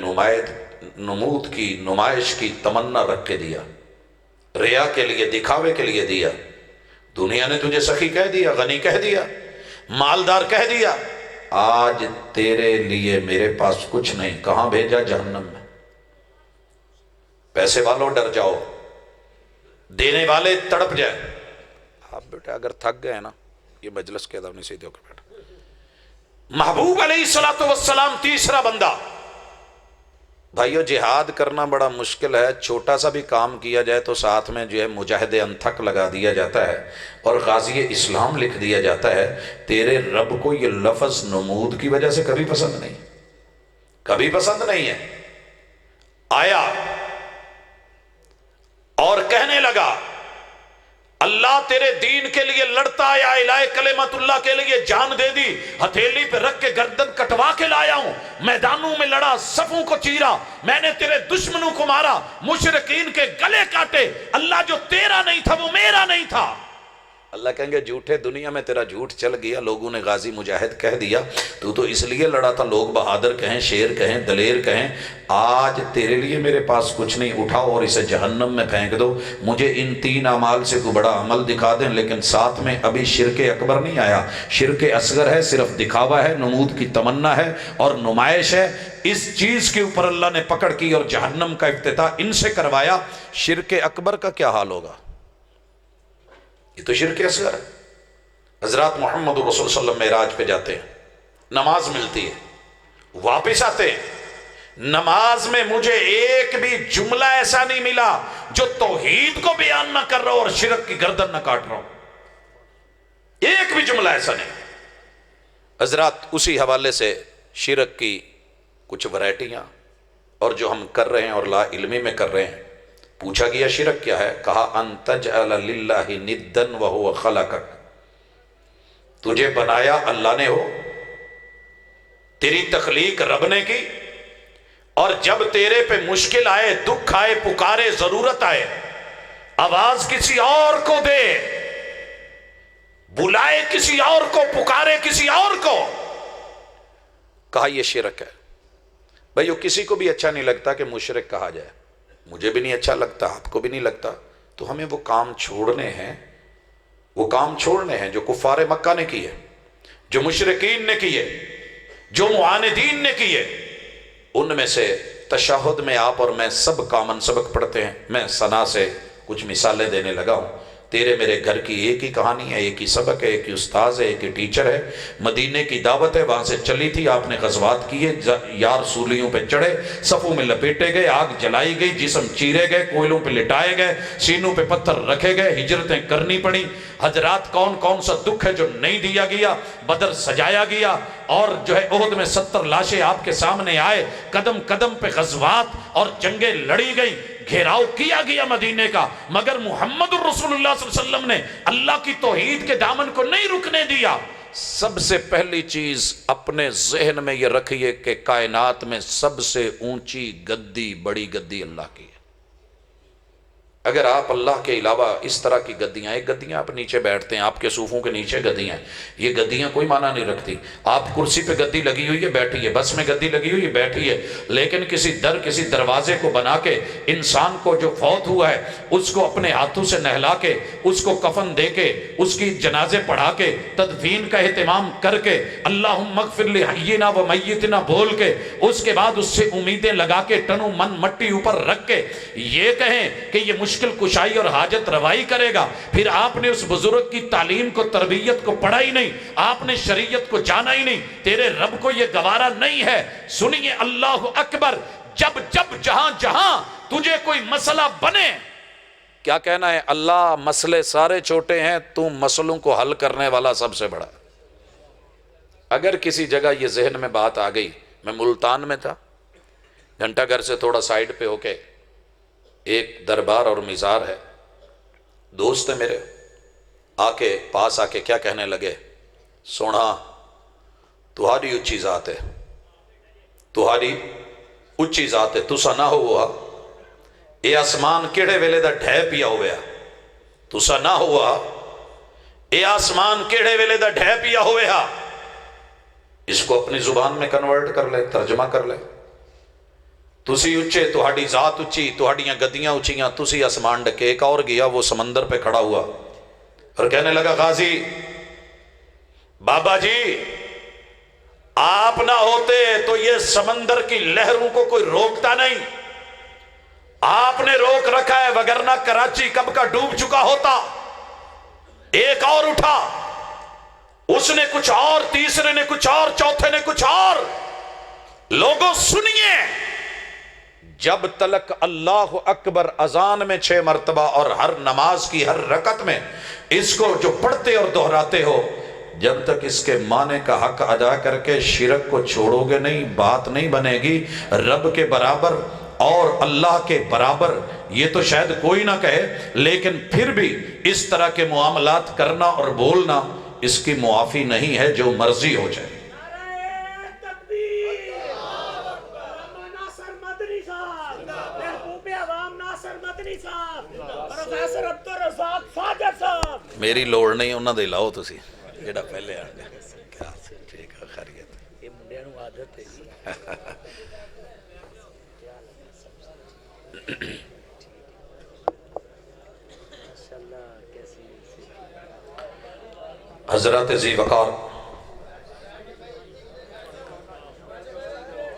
نمود کی، نمائش کی تمنا رکھ کے دیا، ریا کے لیے، دکھاوے کے لیے دیا، دنیا نے تجھے سخی کہہ دیا، غنی کہہ دیا، مالدار کہہ دیا، آج تیرے لیے میرے پاس کچھ نہیں، کہاں بھیجا؟ جہنم میں۔ پیسے والوں ڈر جاؤ، دینے والے تڑپ جائیں۔ آپ بیٹے اگر تھک گئے نا، یہ مجلس کے ادب نہیں سیدھے ہو کے بیٹھا۔ محبوب علیہ السلام تیسرا بندہ، بھائیو جہاد کرنا بڑا مشکل ہے، چھوٹا سا بھی کام کیا جائے تو ساتھ میں جو ہے مجاہد انتھک لگا دیا جاتا ہے اور غازی اسلام لکھ دیا جاتا ہے۔ تیرے رب کو یہ لفظ نمود کی وجہ سے کبھی پسند نہیں، کبھی پسند نہیں ہے۔ آیا اور کہنے لگا اللہ تیرے دین کے لیے لڑتا آیا، الہ کلمت اللہ کے لیے جان دے دی، ہتھیلی پہ رکھ کے گردن کٹوا کے لایا ہوں، میدانوں میں لڑا، صفوں کو چیرا، میں نے تیرے دشمنوں کو مارا، مشرکین کے گلے کاٹے، اللہ جو تیرا نہیں تھا وہ میرا نہیں تھا۔ اللہ کہیں گے جھوٹے، دنیا میں تیرا جھوٹ چل گیا، لوگوں نے غازی مجاہد کہہ دیا، تو اس لیے لڑا تھا، لوگ بہادر کہیں، شیر کہیں، دلیر کہیں، آج تیرے لیے میرے پاس کچھ نہیں، اٹھاؤ اور اسے جہنم میں پھینک دو۔ مجھے ان 3 اعمال سے کوئی بڑا عمل دکھا دیں، لیکن ساتھ میں ابھی شرک اکبر نہیں آیا، شرک اصغر ہے، صرف دکھاوا ہے، نمود کی تمنا ہے اور نمائش ہے۔ اس چیز کے اوپر اللہ نے پکڑ کی اور جہنم کا افتتاح ان سے کروایا۔ شرک اکبر کا کیا حال ہوگا؟ یہ تو شرک اصغر ہے۔ حضرات محمد رسول صلی اللہ علیہ وسلم معراج پہ جاتے ہیں، نماز ملتی ہے، واپس آتے ہیں، نماز میں مجھے ایک بھی جملہ ایسا نہیں ملا جو توحید کو بیان نہ کر رہا ہو اور شرک کی گردن نہ کاٹ رہا ہو، ایک بھی جملہ ایسا نہیں۔ حضرات اسی حوالے سے شرک کی کچھ ورائٹیاں اور جو ہم کر رہے ہیں اور لا علمی میں کر رہے ہیں۔ پوچھا گیا شرک کیا ہے؟ کہا ان تجعل للہ ندا وہو خلقک، تجھے بنایا اللہ نے ہو، تیری تخلیق رب نے کی، اور جب تیرے پہ مشکل آئے، دکھ آئے، پکارے، ضرورت آئے، آواز کسی اور کو دے، بلائے کسی اور کو، پکارے کسی اور کو، کہا یہ شرک ہے۔ بھائیو کسی کو بھی اچھا نہیں لگتا کہ مشرک کہا جائے، مجھے بھی نہیں اچھا لگتا، آپ کو بھی نہیں لگتا، تو ہمیں وہ کام چھوڑنے ہیں، وہ کام چھوڑنے ہیں جو کفار مکہ نے کیے، جو مشرکین نے کیے، جو معاندین نے کیے۔ ان میں سے تشہد میں آپ اور میں سب کامن سبق پڑھتے ہیں، میں ثنا سے کچھ مثالیں دینے لگا ہوں۔ تیرے میرے گھر کی ایک ہی کہانی ہے، ایک ہی سبق ہے، ایک ہی استاذ ہے، ایک ہی ٹیچر ہے۔ مدینے کی دعوت ہے، وہاں سے چلی تھی، آپ نے غزوات کیے، یار سولیوں پہ چڑھے، صفوں میں لپیٹے گئے، آگ جلائی گئی، جسم چیرے گئے، کوئلوں پہ لٹائے گئے، سینوں پہ پتھر رکھے گئے، ہجرتیں کرنی پڑی۔ حضرات کون کون سا دکھ ہے جو نہیں دیا گیا؟ بدر سجایا گیا، اور جو ہے احد میں 70 لاشیں آپ کے سامنے آئے، قدم قدم پہ غزوات اور جنگیں لڑی گئی، گھیراؤ کیا گیا مدینے کا، مگر محمد الرسول اللہ صلی اللہ علیہ وسلم نے اللہ کی توحید کے دامن کو نہیں رکنے دیا۔ سب سے پہلی چیز اپنے ذہن میں یہ رکھیے کہ کائنات میں سب سے اونچی گدی، بڑی گدی اللہ کی ہے۔ اگر آپ اللہ کے علاوہ اس طرح کی گدیاں، ایک گدیاں آپ نیچے بیٹھتے ہیں، آپ کے صوفوں کے نیچے گدیاں ہیں، یہ گدیاں کوئی معنی نہیں رکھتی۔ آپ کرسی پہ گدی لگی ہوئی ہے، بیٹھی ہے، بس میں گدی لگی ہوئی ہے، بیٹھی ہے، لیکن کسی دروازے کو بنا کے انسان کو جو فوت ہوا ہے اس کو اپنے ہاتھوں سے نہلا کے، اس کو کفن دے کے، اس کی جنازے پڑھا کے، تدفین کا اہتمام کر کے، اللہم اغفر لحینا و میتنا بول کے، اس کے بعد اس سے امیدیں لگا کے، ٹنو من مٹی اوپر رکھ کے یہ کہیں کہ یہ مشکل کشائی اور حاجت روائی کرے گا، پھر آپ نے اس بزرگ کی تعلیم کو، تربیت کو پڑھا ہی نہیں، آپ نے شریعت کو جانا ہی نہیں، تیرے رب کو یہ گوارا نہیں ہے۔ سنیے اللہ اکبر، جب جب جہاں جہاں تجھے کوئی مسئلہ بنے، کیا کہنا ہے؟ اللہ مسئلے سارے چھوٹے ہیں، تو مسئلوں کو حل کرنے والا سب سے بڑا۔ اگر کسی جگہ یہ ذہن میں بات آ گئی، میں ملتان میں تھا، گھنٹہ گھر سے تھوڑا سائیڈ پہ ہو کے ایک دربار اور مزار ہے، دوست ہے میرے، پاس آ کے کیا کہنے لگے؟ سونا تہاڈی اچھی ذات ہے، تہاڈی اچھی ذات ہے، تسا نہ ہوا اے آسمان کیڑے ویلے دا ڈھے پیا ہویا، تسا نہ ہوا اے آسمان کیڑے ویلے دا ڈھے پیا ہویا۔ اس کو اپنی زبان میں کنورٹ کر لے، ترجمہ کر لے۔ تسی اچھے، تہاڈی ذات اچھی، تہاڈیاں گدیاں اچھیاں، تسی آسمان ڈکے۔ ایک اور گیا، وہ سمندر پہ کھڑا ہوا اور کہنے لگا غازی بابا جی آپ نہ ہوتے تو یہ سمندر کی لہروں کو کوئی روکتا نہیں، آپ نے روک رکھا ہے، وگرنہ کراچی کب کا ڈوب چکا ہوتا۔ ایک اور اٹھا، اس نے کچھ اور، تیسرے نے کچھ اور، چوتھے نے کچھ اور۔ لوگوں سنیے، جب تلک اللہ اکبر اذان میں 6 مرتبہ اور ہر نماز کی ہر رکعت میں اس کو جو پڑھتے اور دہراتے ہو، جب تک اس کے معنی کا حق ادا کر کے شرک کو چھوڑو گے نہیں، بات نہیں بنے گی رب کے برابر اور اللہ کے برابر۔ یہ تو شاید کوئی نہ کہے، لیکن پھر بھی اس طرح کے معاملات کرنا اور بولنا اس کی معافی نہیں ہے، جو مرضی ہو جائے۔ میری لوڑ نہیں، انہاں دے لاؤ تسی جیڑا پہلے آ گیا۔ کیا ٹھیک ہے، خیریت؟ یہ منڈیاں نوں عادت ہے۔ حضرات ذی وقار،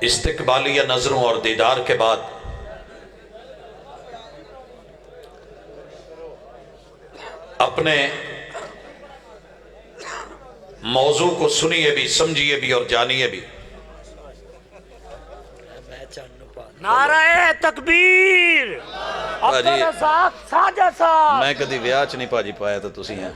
استقبالیہ نظروں اور دیدار کے بعد اپنے موضوع کو سنیے بھی، سمجھیے بھی اور جانیے بھی۔ نعرہ تکبیر! عبدالرزاق ساجد صاحب! میں کدی ویاہ چ نہیں پاجی پایا تو تسی ہیں۔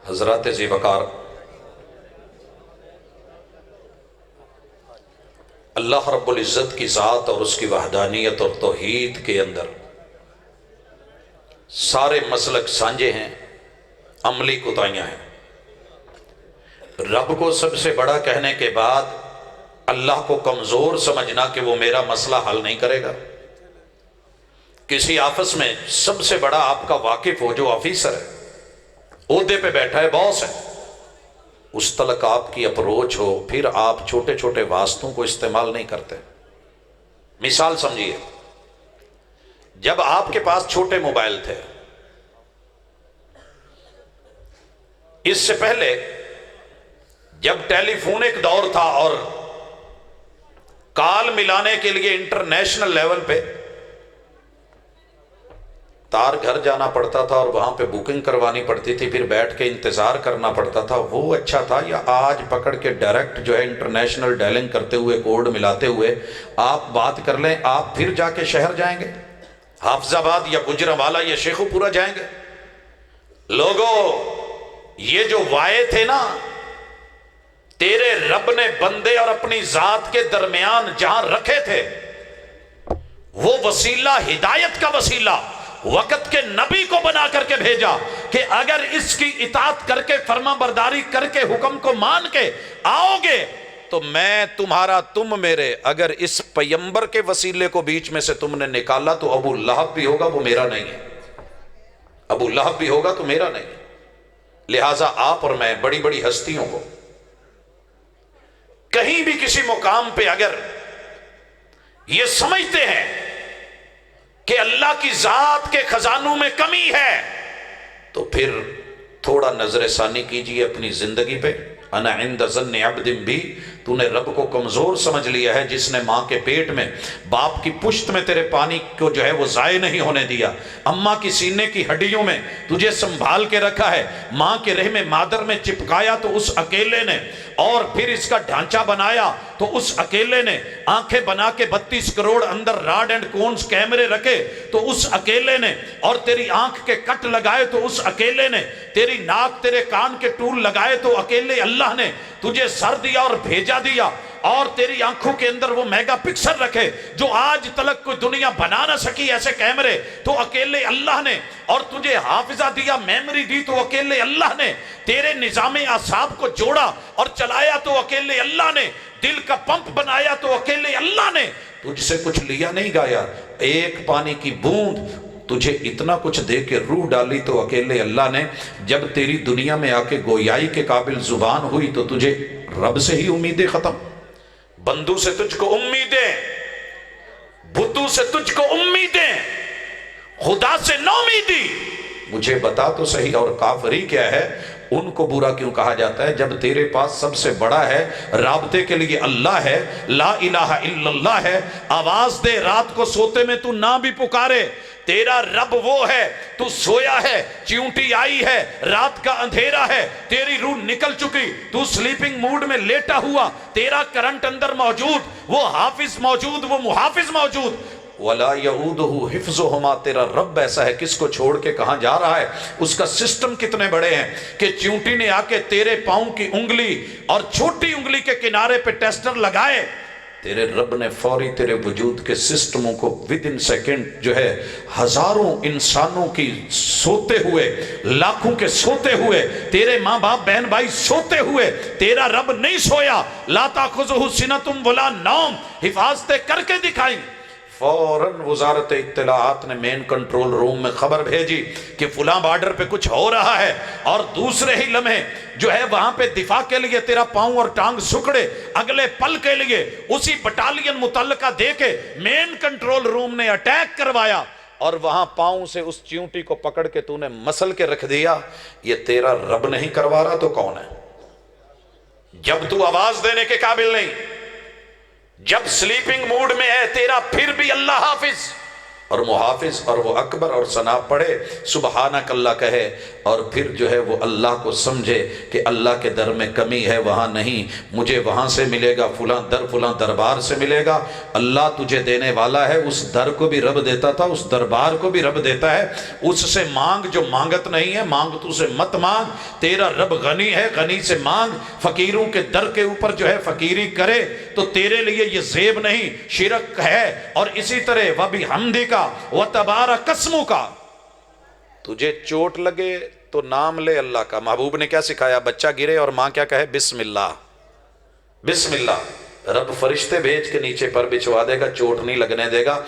حضرات ذی وقار، اللہ رب العزت کی ذات اور اس کی وحدانیت اور توحید کے اندر سارے مسلک سانجے ہیں، عملی کوتاہیاں ہیں۔ رب کو سب سے بڑا کہنے کے بعد اللہ کو کمزور سمجھنا کہ وہ میرا مسئلہ حل نہیں کرے گا۔ کسی آفس میں سب سے بڑا آپ کا واقف ہو، جو آفیسر ہے، عہدے پہ بیٹھا ہے، باس ہے، اس تلک آپ کی اپروچ ہو، پھر آپ چھوٹے چھوٹے واسطوں کو استعمال نہیں کرتے۔ مثال سمجھیے، جب آپ کے پاس چھوٹے موبائل تھے، اس سے پہلے جب ٹیلی فون ایک دور تھا اور کال ملانے کے لیے انٹرنیشنل لیول پہ تار گھر جانا پڑتا تھا اور وہاں پہ بکنگ کروانی پڑتی تھی، پھر بیٹھ کے انتظار کرنا پڑتا تھا، وہ اچھا تھا؟ یا آج پکڑ کے ڈائریکٹ جو ہے انٹرنیشنل ڈائلنگ کرتے ہوئے، کوڈ ملاتے ہوئے آپ بات کر لیں، آپ پھر جا کے شہر جائیں گے، حافظ آباد یا گجرانوالہ یا شیخو پورہ جائیں گے؟ لوگوں، یہ جو وعدے تھے نا، تیرے رب نے بندے اور اپنی ذات کے درمیان جہاں رکھے تھے، وہ وسیلہ ہدایت کا وسیلہ وقت کے نبی کو بنا کر کے بھیجا کہ اگر اس کی اطاعت کر کے، فرما برداری کر کے، حکم کو مان کے آؤ گے تو میں تمہارا، تم میرے۔ اگر اس پیمبر کے وسیلے کو بیچ میں سے تم نے نکالا تو ابو لہب بھی ہوگا، وہ میرا نہیں ہے۔ ابو لہب بھی ہوگا تو میرا نہیں ہے۔ لہٰذا آپ اور میں بڑی بڑی ہستیوں کو کہیں بھی کسی مقام پہ اگر یہ سمجھتے ہیں کہ اللہ کی ذات کے خزانوں میں کمی ہے، تو پھر تھوڑا نظر ثانی کیجئے اپنی زندگی پہ۔ انا عند ظن عبد بھی، تو نے رب کو کمزور سمجھ لیا ہے، جس نے ماں کے پیٹ میں، باپ کی پشت میں تیرے پانی کو جو ہے وہ ضائع نہیں ہونے دیا، اماں کی سینے کی ہڈیوں میں تجھے سنبھال کے رکھا ہے، ماں کے رحم مادر میں چپکایا تو اس اکیلے نے، اور پھر اس کا ڈھانچہ بنایا تو اس اکیلے نے، آنکھیں بنا کے 32 کروڑ اندر راڈ اینڈ کونز کیمرے رکھے تو اس اکیلے نے، اور تیری آنکھ کے کٹ لگائے تو اس اکیلے نے، تیری ناک تیرے کان کے ٹول لگائے تو اکیلے اللہ نے، تجھے سر دیا اور بھیجا دیا، اور تیری آنکھوں کے اندر وہ میگا پکسل رکھے جو آج تلک کوئی دنیا بنا نہ سکی ایسے کیمرے، تو اکیلے اللہ نے، اور تجھے حافظہ دیا، میموری دی تو اکیلے اللہ نے، تیرے نظام اعصاب کو جوڑا اور چلایا تو اکیلے اللہ نے، دل کا پمپ بنایا تو اکیلے اللہ نے، تجھ سے کچھ لیا نہیں گایا، ایک پانی کی بوند تجھے اتنا کچھ دے کے روح ڈالی تو اکیلے اللہ نے، جب تیری دنیا میں آ کے گویائی کے قابل زبان ہوئی تو تجھے رب سے ہی امیدیں ختم، بندو سے تجھ کو امیدیں، بتوں سے تجھ کو امیدیں، خدا سے نومیدی، مجھے بتا تو صحیح، اور کافری کیا ہے؟ ان کو برا کیوں کہا جاتا ہے جب تیرے پاس سب سے بڑا ہے، رابطے کے لیے اللہ ہے، لا الہ الا اللہ ہے، آواز دے رات کو سوتے میں تو نہ بھی پکارے، تیرا رب وہ ہے، تو سویا ہے، چیونٹی آئی ہے، رات کا اندھیرا ہے، تیری روح نکل چکی، تو سلیپنگ موڈ میں لیٹا ہوا، تیرا کرنٹ اندر موجود، وہ حافظ موجود، وہ محافظ موجود، وَلَا يَعُودُهُ حِفْظُهُمَا، تیرا رب ایسا ہے، کس کو چھوڑ کے کہاں جا رہا ہے، اس کا سسٹم کتنے بڑے ہیں کہ چیونٹی نے آ کے تیرے پاؤں کی انگلی اور چھوٹی انگلی کے کنارے پہ ٹیسٹر لگائے، تیرے رب نے فوری تیرے وجود کے سسٹموں کو ودن سیکنڈ جو ہے ہزاروں انسانوں کی سوتے ہوئے، لاکھوں کے سوتے ہوئے، تیرے ماں باپ بہن بھائی سوتے ہوئے، تیرا رب نہیں سویا، لا تأخذہ سنۃ ولا نوم، حفاظتیں کر کے دکھائیں۔ فوراً وزارت اطلاعات نے مین کنٹرول روم میں خبر بھیجی کہ فلاں بارڈر پہ کچھ ہو رہا ہے، اور دوسرے ہی لمحے جو ہے وہاں پہ دفاع کے لیے تیرا پاؤں اور ٹانگ سکڑے، اگلے پل کے لیے اسی بٹالین متعلقہ دے کے مین کنٹرول روم نے اٹیک کروایا، اور وہاں پاؤں سے اس چیونٹی کو پکڑ کے تو نے مسل کے رکھ دیا۔ یہ تیرا رب نہیں کروا رہا تو کون ہے؟ جب تو آواز دینے کے قابل نہیں، جب سلیپنگ موڈ میں ہے تیرا، پھر بھی اللہ حافظ اور محافظ، اور وہ اکبر اور ثنا پڑھے، سبحانک اللہ کہے، اور پھر جو ہے وہ اللہ کو سمجھے کہ اللہ کے در میں کمی ہے، وہاں نہیں، مجھے وہاں سے ملے گا، فلاں دربار سے ملے گا، اللہ تجھے دینے والا ہے، اس در کو بھی رب دیتا تھا، اس دربار کو بھی رب دیتا ہے، اس سے مانگ جو مانگت نہیں ہے، مانگ تو سے مت مانگ، تیرا رب غنی ہے، غنی سے مانگ، فقیروں کے در کے اوپر جو ہے فقیری کرے تو تیرے لیے یہ زیب نہیں، شرک ہے۔ اور اسی طرح وَبِحَمْدِكَ وَتَبَارَكَ اسْمُكَ، تجھے چوٹ لگے تو نام لے اللہ کا۔ محبوب نے کیا سکھایا؟ بچہ گرے اور ماں کیا کہے؟ بسم اللہ، بسم اللہ، رب فرشتے بھیج کے نیچے پر بچھوا دے گا، چوٹ نہیں لگنے دے گا۔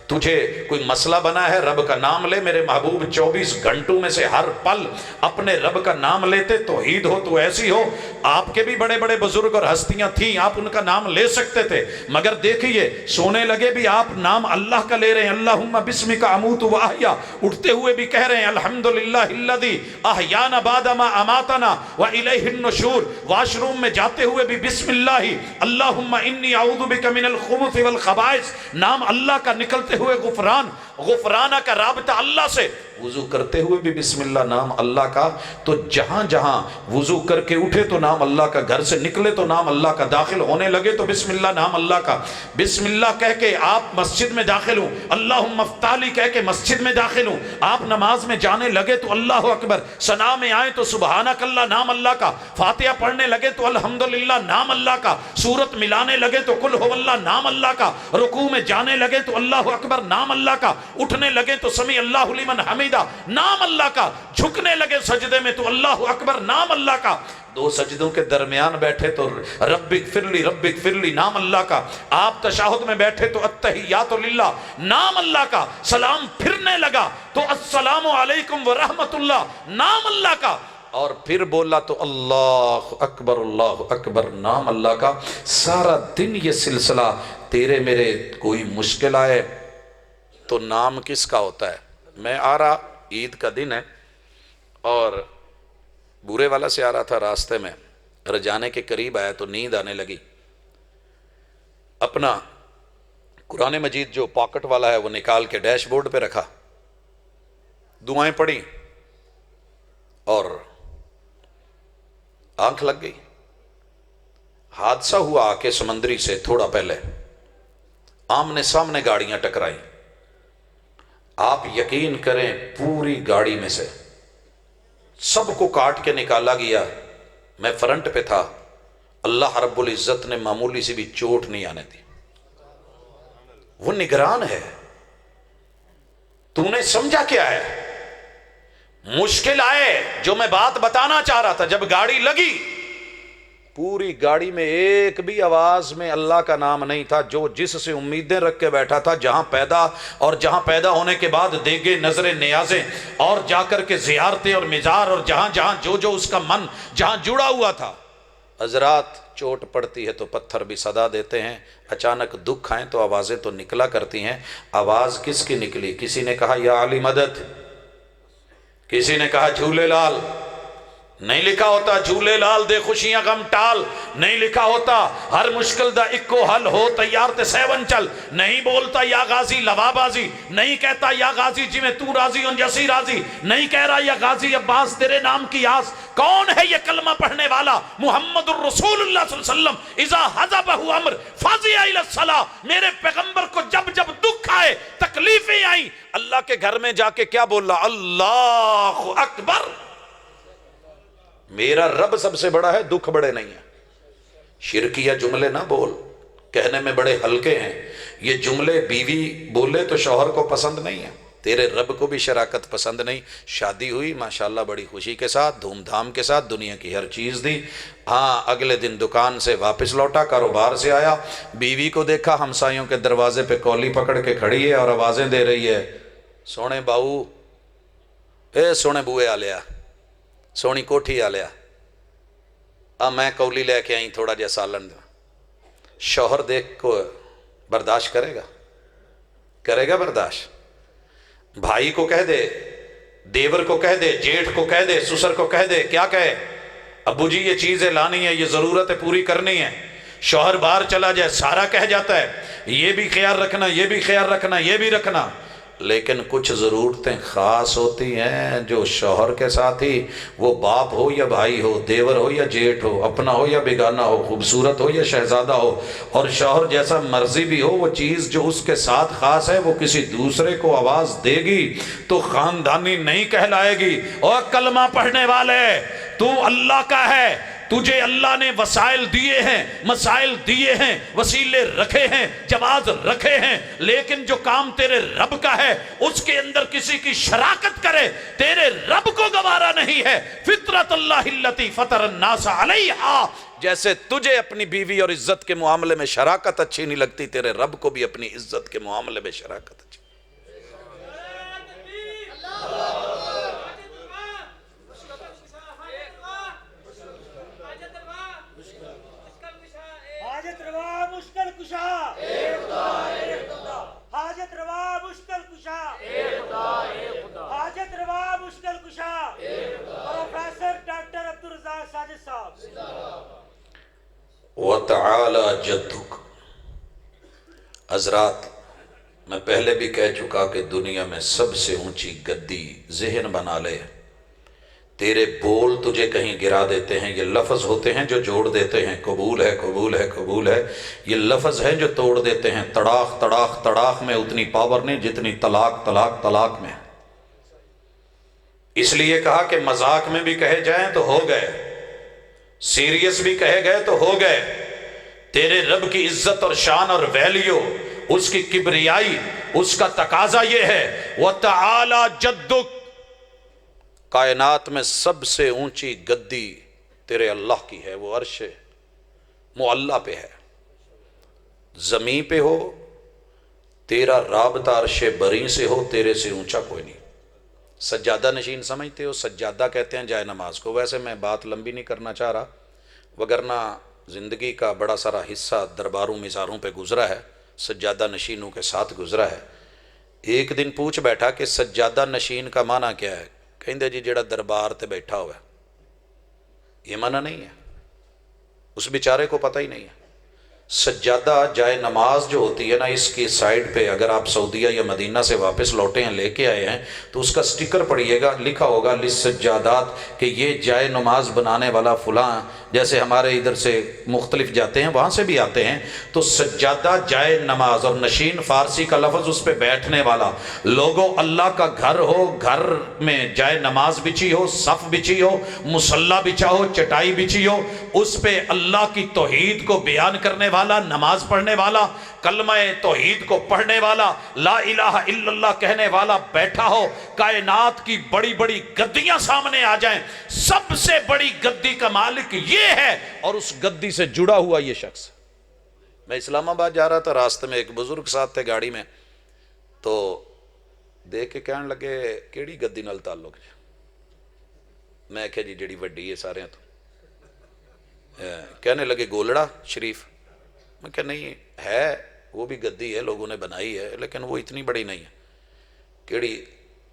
تجھے کوئی مسئلہ بنا ہے، رب کا نام لے۔ میرے محبوب 24 گھنٹوں میں سے ہر پل اپنے رب کا نام لیتے، توحید ہو تو ایسی ہو۔ آپ کے بھی بڑے بڑے بزرگ اور ہستیاں تھیں، آپ ان کا نام لے سکتے تھے، مگر دیکھیے سونے لگے بھی آپ نام اللہ کا لے رہے ہیں، اللہم بسمک اموت و احیا، اٹھتے ہوئے بھی کہہ رہے ہیں الحمدللہ الذی احیانا بعد ما اماتنا والیہ النشور، واش روم میں جاتے ہوئے بھی بسم اللہ، اللہم انی اعوذ بک من الخبث والخبائث، نام اللہ کا نکلتے ہوئے غفرانہ کا رابطہ اللہ سے، وضو کرتے ہوئے بھی بسم اللہ، نام اللہ کا۔ تو جہاں جہاں وضو کر کے اٹھے تو نام اللہ کا، گھر سے نکلے تو نام اللہ کا، داخل ہونے لگے تو بسم اللہ، نام اللہ کا۔ بسم اللہ کہہ کے آپ مسجد میں داخل ہوں، اللہم افتح لی کہہ کے مسجد میں داخل ہوں، آپ نماز میں جانے لگے تو اللہ اکبر، ثنا میں آئے تو سبحانک اللہ، نام اللہ کا، فاتحہ پڑھنے لگے تو الحمدللہ، نام اللہ کا، سورت ملانے لگے تو قل هو اللہ، نام اللہ کا، رکوع میں جانے لگے تو اللہ اکبر، نام اللہ کا، اٹھنے لگے تو سمیع اللہ لمن حمیدہ، نام اللہ کا، جھکنے لگے سجدے میں تو اللہ اکبر، نام اللہ کا، دو سجدوں کے درمیان بیٹھے تو رب اغفر لی، رب اغفر لی، نام اللہ کا، آپ تشہد میں بیٹھے تو التحیات للہ، نام اللہ کا، سلام پھرنے لگا تو السلام علیکم ورحمت اللہ، نام اللہ کا، اور پھر بولا تو اللہ اکبر، نام اللہ کا۔ سارا دن یہ سلسلہ تیرے میرے کوئی مشکل آئے تو نام کس کا ہوتا ہے؟ میں آ رہا، عید کا دن ہے، اور بورے والا سے آ رہا تھا، راستے میں رجانے کے قریب آیا تو نیند آنے لگی، اپنا قرآن مجید جو پاکٹ والا ہے وہ نکال کے ڈیش بورڈ پہ رکھا، دعائیں پڑھی اور آنکھ لگ گئی۔ حادثہ ہوا آ کے سمندری سے تھوڑا پہلے، آمنے سامنے گاڑیاں ٹکرائیں، آپ یقین کریں پوری گاڑی میں سے سب کو کاٹ کے نکالا گیا، میں فرنٹ پہ تھا، اللہ رب العزت نے معمولی سی بھی چوٹ نہیں آنے دی، وہ نگران ہے۔ تو نے سمجھا کیا ہے؟ مشکل آئے، جو میں بات بتانا چاہ رہا تھا، جب گاڑی لگی پوری گاڑی میں ایک بھی آواز میں اللہ کا نام نہیں تھا، جو جس سے امیدیں رکھ کے بیٹھا تھا، جہاں پیدا اور جہاں پیدا ہونے کے بعد دیگے نظریں نیازیں اور جا کر کے زیارتیں اور مزار، اور جہاں جہاں جو اس کا من جہاں جڑا ہوا تھا، حضرات چوٹ پڑتی ہے تو پتھر بھی صدا دیتے ہیں، اچانک دکھ آئیں تو آوازیں تو نکلا کرتی ہیں۔ آواز کس کی نکلی؟ کسی نے کہا یا علی مدد، کسی نے کہا جھولے لال، نہیں لکھا ہوتا جھولے لال دے خوشیاں غم ٹال، نہیں لکھا ہوتا ہر مشکل دا اکو حل ہو تیار تے سیون چل، نہیں بولتا یا غازی لوا بازی، نہیں کہتا یا غازی جی میں تو راضی ہوں جیسی راضی، نہیں کہہ رہا یا غازی عباس تیرے نام کی آس۔ کون ہے یہ کلمہ پڑھنے والا؟ محمد الرسول اللہ صلی اللہ علیہ وسلم۔ اذا حضبہ امر فزع الی الصلاۃ، میرے پیغمبر کو جب جب دکھ آئے، تکلیفیں آئیں، اللہ کے گھر میں جا کے کیا بولا؟ اللہ اکبر، میرا رب سب سے بڑا ہے، دکھ بڑے نہیں ہیں۔ شرکیہ جملے نہ بول، کہنے میں بڑے ہلکے ہیں، یہ جملے بیوی بولے تو شوہر کو پسند نہیں ہے، تیرے رب کو بھی شراکت پسند نہیں۔ شادی ہوئی ماشاءاللہ بڑی خوشی کے ساتھ، دھوم دھام کے ساتھ، دنیا کی ہر چیز دی، ہاں اگلے دن دکان سے واپس لوٹا، کاروبار سے آیا، بیوی کو دیکھا ہمسایوں کے دروازے پہ کولی پکڑ کے کھڑی ہے اور آوازیں دے رہی ہے، سونے باؤ، اے سونے بوئے آ لیا، سونی کوٹھی آ لیا، میں کولی لے کے آئی تھوڑا جا سالن دو۔ شوہر دیکھ کو برداشت کرے گا؟ کرے گا برداشت؟ بھائی کو کہہ دے، دیور کو کہہ دے، جیٹھ کو کہہ دے، سسر کو کہہ دے، کیا کہے؟ ابو جی یہ چیزیں لانی ہے، یہ ضرورت ہے پوری کرنی ہے۔ شوہر باہر چلا جائے سارا کہہ جاتا ہے یہ بھی خیال رکھنا، یہ بھی خیال رکھنا، یہ بھی رکھنا، لیکن کچھ ضرورتیں خاص ہوتی ہیں جو شوہر کے ساتھ ہی، وہ باپ ہو یا بھائی ہو، دیور ہو یا جیٹھ ہو، اپنا ہو یا بیگانہ ہو، خوبصورت ہو یا شہزادہ ہو، اور شوہر جیسا مرضی بھی ہو، وہ چیز جو اس کے ساتھ خاص ہے وہ کسی دوسرے کو آواز دے گی تو خاندانی نہیں کہلائے گی۔ اور کلمہ پڑھنے والے، تو اللہ کا ہے، تجھے اللہ نے وسائل دیے ہیں، مسائل دیے ہیں، وسیلے رکھے ہیں، جواز رکھے ہیں، لیکن جو کام تیرے رب کا ہے اس کے اندر کسی کی شراکت کرے تیرے رب کو گوارا نہیں ہے۔ فطرت اللہ التی فطر الناس علیہا، جیسے تجھے اپنی بیوی اور عزت کے معاملے میں شراکت اچھی نہیں لگتی، تیرے رب کو بھی اپنی عزت کے معاملے میں شراکت اچھی۔ حاجت روا مشکل کشا، حاجت روا مشکل کشا، حاجت روا مشکل کشا، پروفیسر ڈاکٹر عبدالرزاق ساجد صاحب۔ وَتَعَالَى جَدُّكَ۔ حضرات میں پہلے بھی کہہ چکا کہ دنیا میں سب سے اونچی گدی ذہن بنا لے، تیرے بول تجھے کہیں گرا دیتے ہیں، یہ لفظ ہوتے ہیں جو جوڑ دیتے ہیں، قبول ہے قبول ہے قبول ہے، یہ لفظ ہیں جو توڑ دیتے ہیں۔ تڑاخ تڑاخ تڑاخ میں اتنی پاور نہیں جتنی طلاق طلاق طلاق میں۔ اس لیے کہا کہ مذاق میں بھی کہے جائیں تو ہو گئے، سیریس بھی کہے گئے تو ہو گئے۔ تیرے رب کی عزت اور شان اور ویلیو، اس کی کبریائی، اس کا تقاضا یہ ہے وَتَعَالَى جَدُّكَ، کائنات میں سب سے اونچی گدی تیرے اللہ کی ہے، وہ عرش معلیٰ پہ ہے، زمین پہ ہو، تیرا رابطہ عرش بری سے ہو، تیرے سے اونچا کوئی نہیں۔ سجادہ نشین سمجھتے ہو؟ سجادہ کہتے ہیں جائے نماز کو۔ ویسے میں بات لمبی نہیں کرنا چاہ رہا، وگرنہ زندگی کا بڑا سارا حصہ درباروں مزاروں پہ گزرا ہے، سجادہ نشینوں کے ساتھ گزرا ہے۔ ایک دن پوچھ بیٹھا کہ سجادہ نشین کا معنی کیا ہے؟ کہندے جی جڑا دربار تے بیٹھا ہوا ہے، یہ معنی نہیں ہے، اس بیچارے کو پتہ ہی نہیں ہے۔ سجادہ جائے نماز جو ہوتی ہے نا، اس کی سائیڈ پہ اگر آپ سعودیہ یا مدینہ سے واپس لوٹے ہیں، لے کے آئے ہیں، تو اس کا سٹیکر پڑھیے گا، لکھا ہوگا للسجادات، کہ یہ جائے نماز بنانے والا فلاں، جیسے ہمارے ادھر سے مختلف جاتے ہیں وہاں سے بھی آتے ہیں، تو سجادہ جائے نماز، اور نشین فارسی کا لفظ اس پہ بیٹھنے والا۔ لوگوں اللہ کا گھر ہو، گھر میں جائے نماز بچھی ہو، صف بچھی ہو، مصلی بچھا ہو، چٹائی بچھی ہو، اس پہ اللہ کی توحید کو بیان کرنے والا، نماز پڑھنے والا، کلمہ توحید کو پڑھنے والا، لا الہ الا اللہ کہنے والا بیٹھا ہو۔ کائنات کی بڑی بڑی گدیاں سامنے آ جائیں، سب سے بڑی گدی کا مالک یہ ہے، اور اس گدی سے جڑا ہوا یہ شخص۔ میں اسلام آباد جا رہا تھا، راستے میں ایک بزرگ ساتھ تھے گاڑی میں، تو دیکھ کے کہنے لگے کیڑی گدی نال تعلق ہے؟ میں کہا جی جڑی وڈی ہے سارے تو۔ کہنے لگے گولڑا شریف. میں کہ نہیں ہے وہ بھی گدی ہے لوگوں نے بنائی ہے لیکن وہ اتنی بڑی نہیں ہے. کیڑی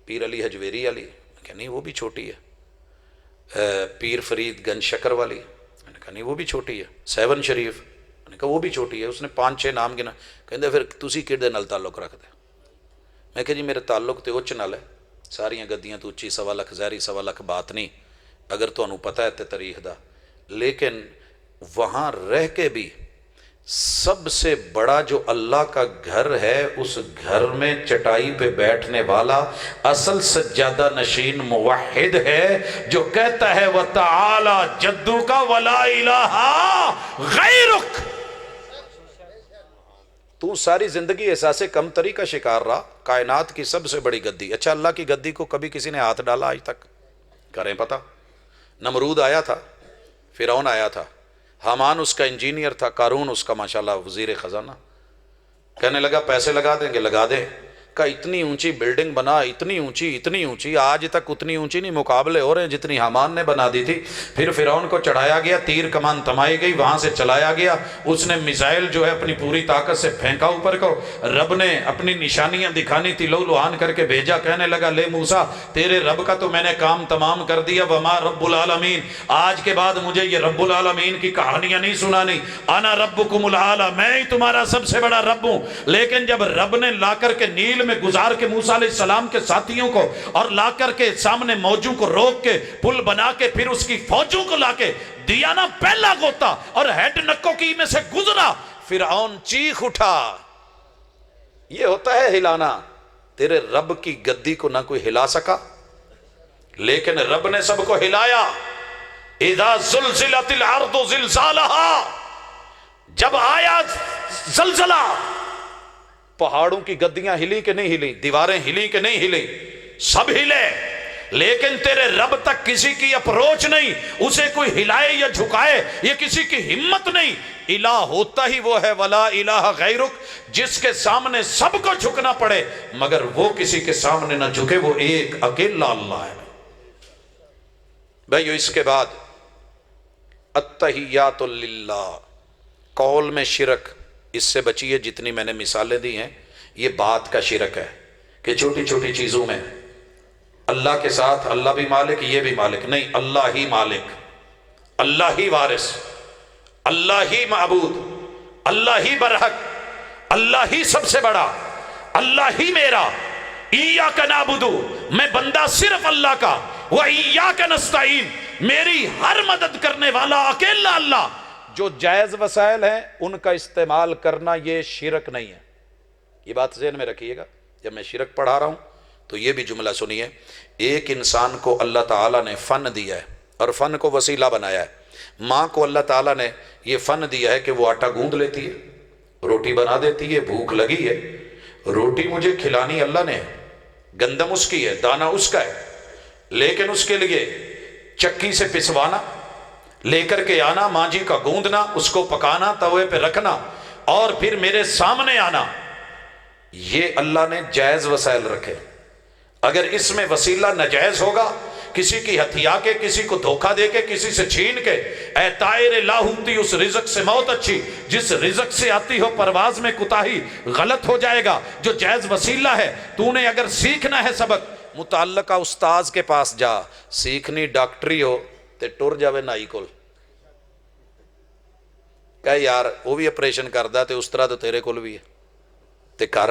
پیر علی حجویری والی؟ میں کہ نہیں وہ بھی چھوٹی ہے. پیر فرید گنج شکر والی؟ میں نے کہا نہیں وہ بھی چھوٹی ہے. سیون شریف؟ میں نے کہا وہ بھی چھوٹی ہے. اس نے 5-6 نام گنا. کہندے پھر تسی کہڑے نال تعلق رکھتے؟ میں کہ جی میرے تعلق تے اچ نال ہے. ساریاں گدیاں تو اچھی 1.25 لاکھ ظاہری 1.25 لاکھ بات نہیں اگر تمہیں پتہ ہے تے تاریخ دا. لیکن وہاں رہ کے بھی سب سے بڑا جو اللہ کا گھر ہے اس گھر میں چٹائی پہ بیٹھنے والا اصل سجادہ نشین موحد ہے جو کہتا ہے وَتَعَالَى جَدُّكَ وَلَا إِلَٰهَ غَيْرُكَ. تو ساری زندگی احساس کمتری کا شکار رہا. کائنات کی سب سے بڑی گدی. اچھا اللہ کی گدی کو کبھی کسی نے ہاتھ ڈالا آج تک؟ کریں پتہ. نمرود آیا تھا، فرعون آیا تھا، حامان اس کا انجینئر تھا، قارون اس کا ماشاءاللہ وزیر خزانہ. کہنے لگا پیسے لگا دیں گے، لگا دیں. کہ اتنی اونچی بلڈنگ بنا، اتنی اونچی، آج تک اتنی اونچی نہیں، مقابلے ہو رہے ہیں جتنی حامان نے بنا دی تھی. پھر فرعون کو چڑھایا گیا، تیر کمان تمائی گئی، وہاں سے چلایا گیا. اس نے میزائل جو ہے اپنی پوری طاقت سے پھینکا اوپر کو. رب نے اپنی نشانیاں دکھانی تھی، لو لوہان کر کے بھیجا. کہنے لگا لے موسیٰ تیرے رب کا تو میں نے کام تمام کر دیا. وما رب العالمین، آج کے بعد مجھے یہ رب العالمین کی کہانیاں نہیں سنانی. انا ربکم الاعلی، میں ہی تمہارا سب سے بڑا رب ہوں. لیکن جب رب نے لا کر کے نیل میں گزار کے موسیٰ علیہ السلام کے ساتھیوں کو اور لا کر کے سامنے موجوں کو روک کے پل بنا کے پھر اس کی فوجوں کو لا کے دیا نا پہلا غوطہ اور ہیڈ نکوں کی میں سے گزرا، فرعون چیخ اٹھا. یہ ہوتا ہے ہلانا. تیرے رب کی گدی کو نہ کوئی ہلا سکا لیکن رب نے سب کو ہلایا. اذا زلزلت الارض زلزالها، جب آیا زلزلہ پہاڑوں کی گدیاں ہلی کہ نہیں ہلی، دیواریں ہلی کہ نہیں ہلی، سب ہلے. لیکن تیرے رب تک کسی کی اپروچ نہیں، اسے کوئی ہلائے یا جھکائے یہ کسی کی ہمت نہیں. الہ ہوتا ہی وہ ہے ولا الہ غیرک، جس کے سامنے سب کو جھکنا پڑے مگر وہ کسی کے سامنے نہ جھکے، وہ ایک اکیلا اللہ ہے. بھائیو اس کے بعد التحیات للہ، قول میں شرک، اس سے بچیے. جتنی میں نے مثالیں دی ہیں یہ بات کا شرک ہے کہ چھوٹی چھوٹی چیزوں میں اللہ کے ساتھ اللہ بھی مالک یہ بھی مالک نہیں. اللہ ہی مالک، اللہ ہی وارث، اللہ ہی معبود، اللہ ہی برحق، اللہ ہی سب سے بڑا، اللہ ہی میرا. ایاک نعبد، میں بندہ صرف اللہ کا، وایاک نستعین، میری ہر مدد کرنے والا اکیلا اللہ. جو جائز وسائل ہیں ان کا استعمال کرنا یہ شرک نہیں ہے. یہ بات ذہن میں رکھیے گا. جب میں شرک پڑھا رہا ہوں تو یہ بھی جملہ سنیے. ایک انسان کو اللہ تعالیٰ نے فن دیا ہے اور فن کو وسیلہ بنایا ہے. ماں کو اللہ تعالیٰ نے یہ فن دیا ہے کہ وہ آٹا گوندھ لیتی ہے، روٹی بنا دیتی ہے. بھوک لگی ہے، روٹی مجھے کھلانی اللہ نے، گندم اس کی ہے، دانہ اس کا ہے، لیکن اس کے لیے چکی سے پسوانا، لے کر کے آنا، مانجی کا گوندنا، اس کو پکانا، توے پہ رکھنا اور پھر میرے سامنے آنا، یہ اللہ نے جائز وسائل رکھے. اگر اس میں وسیلہ ناجائز ہوگا، کسی کی ہتھیا کے، کسی کو دھوکہ دے کے، کسی سے چھین کے، اے طائر لا ہوتی اس رزق سے موت اچھی. جس رزق سے آتی ہو پرواز میں کوتاہی، غلط ہو جائے گا. جو جائز وسیلہ ہے، تو نے اگر سیکھنا ہے سبق، متعلقہ استاذ کے پاس جا. سیکھنی ڈاکٹری ہو تے ٹر جاوے نائی کول، کہ یار وہ بھی اپریشن کردا تے اس طرح تو تیرے کول بھی ہے تے کر.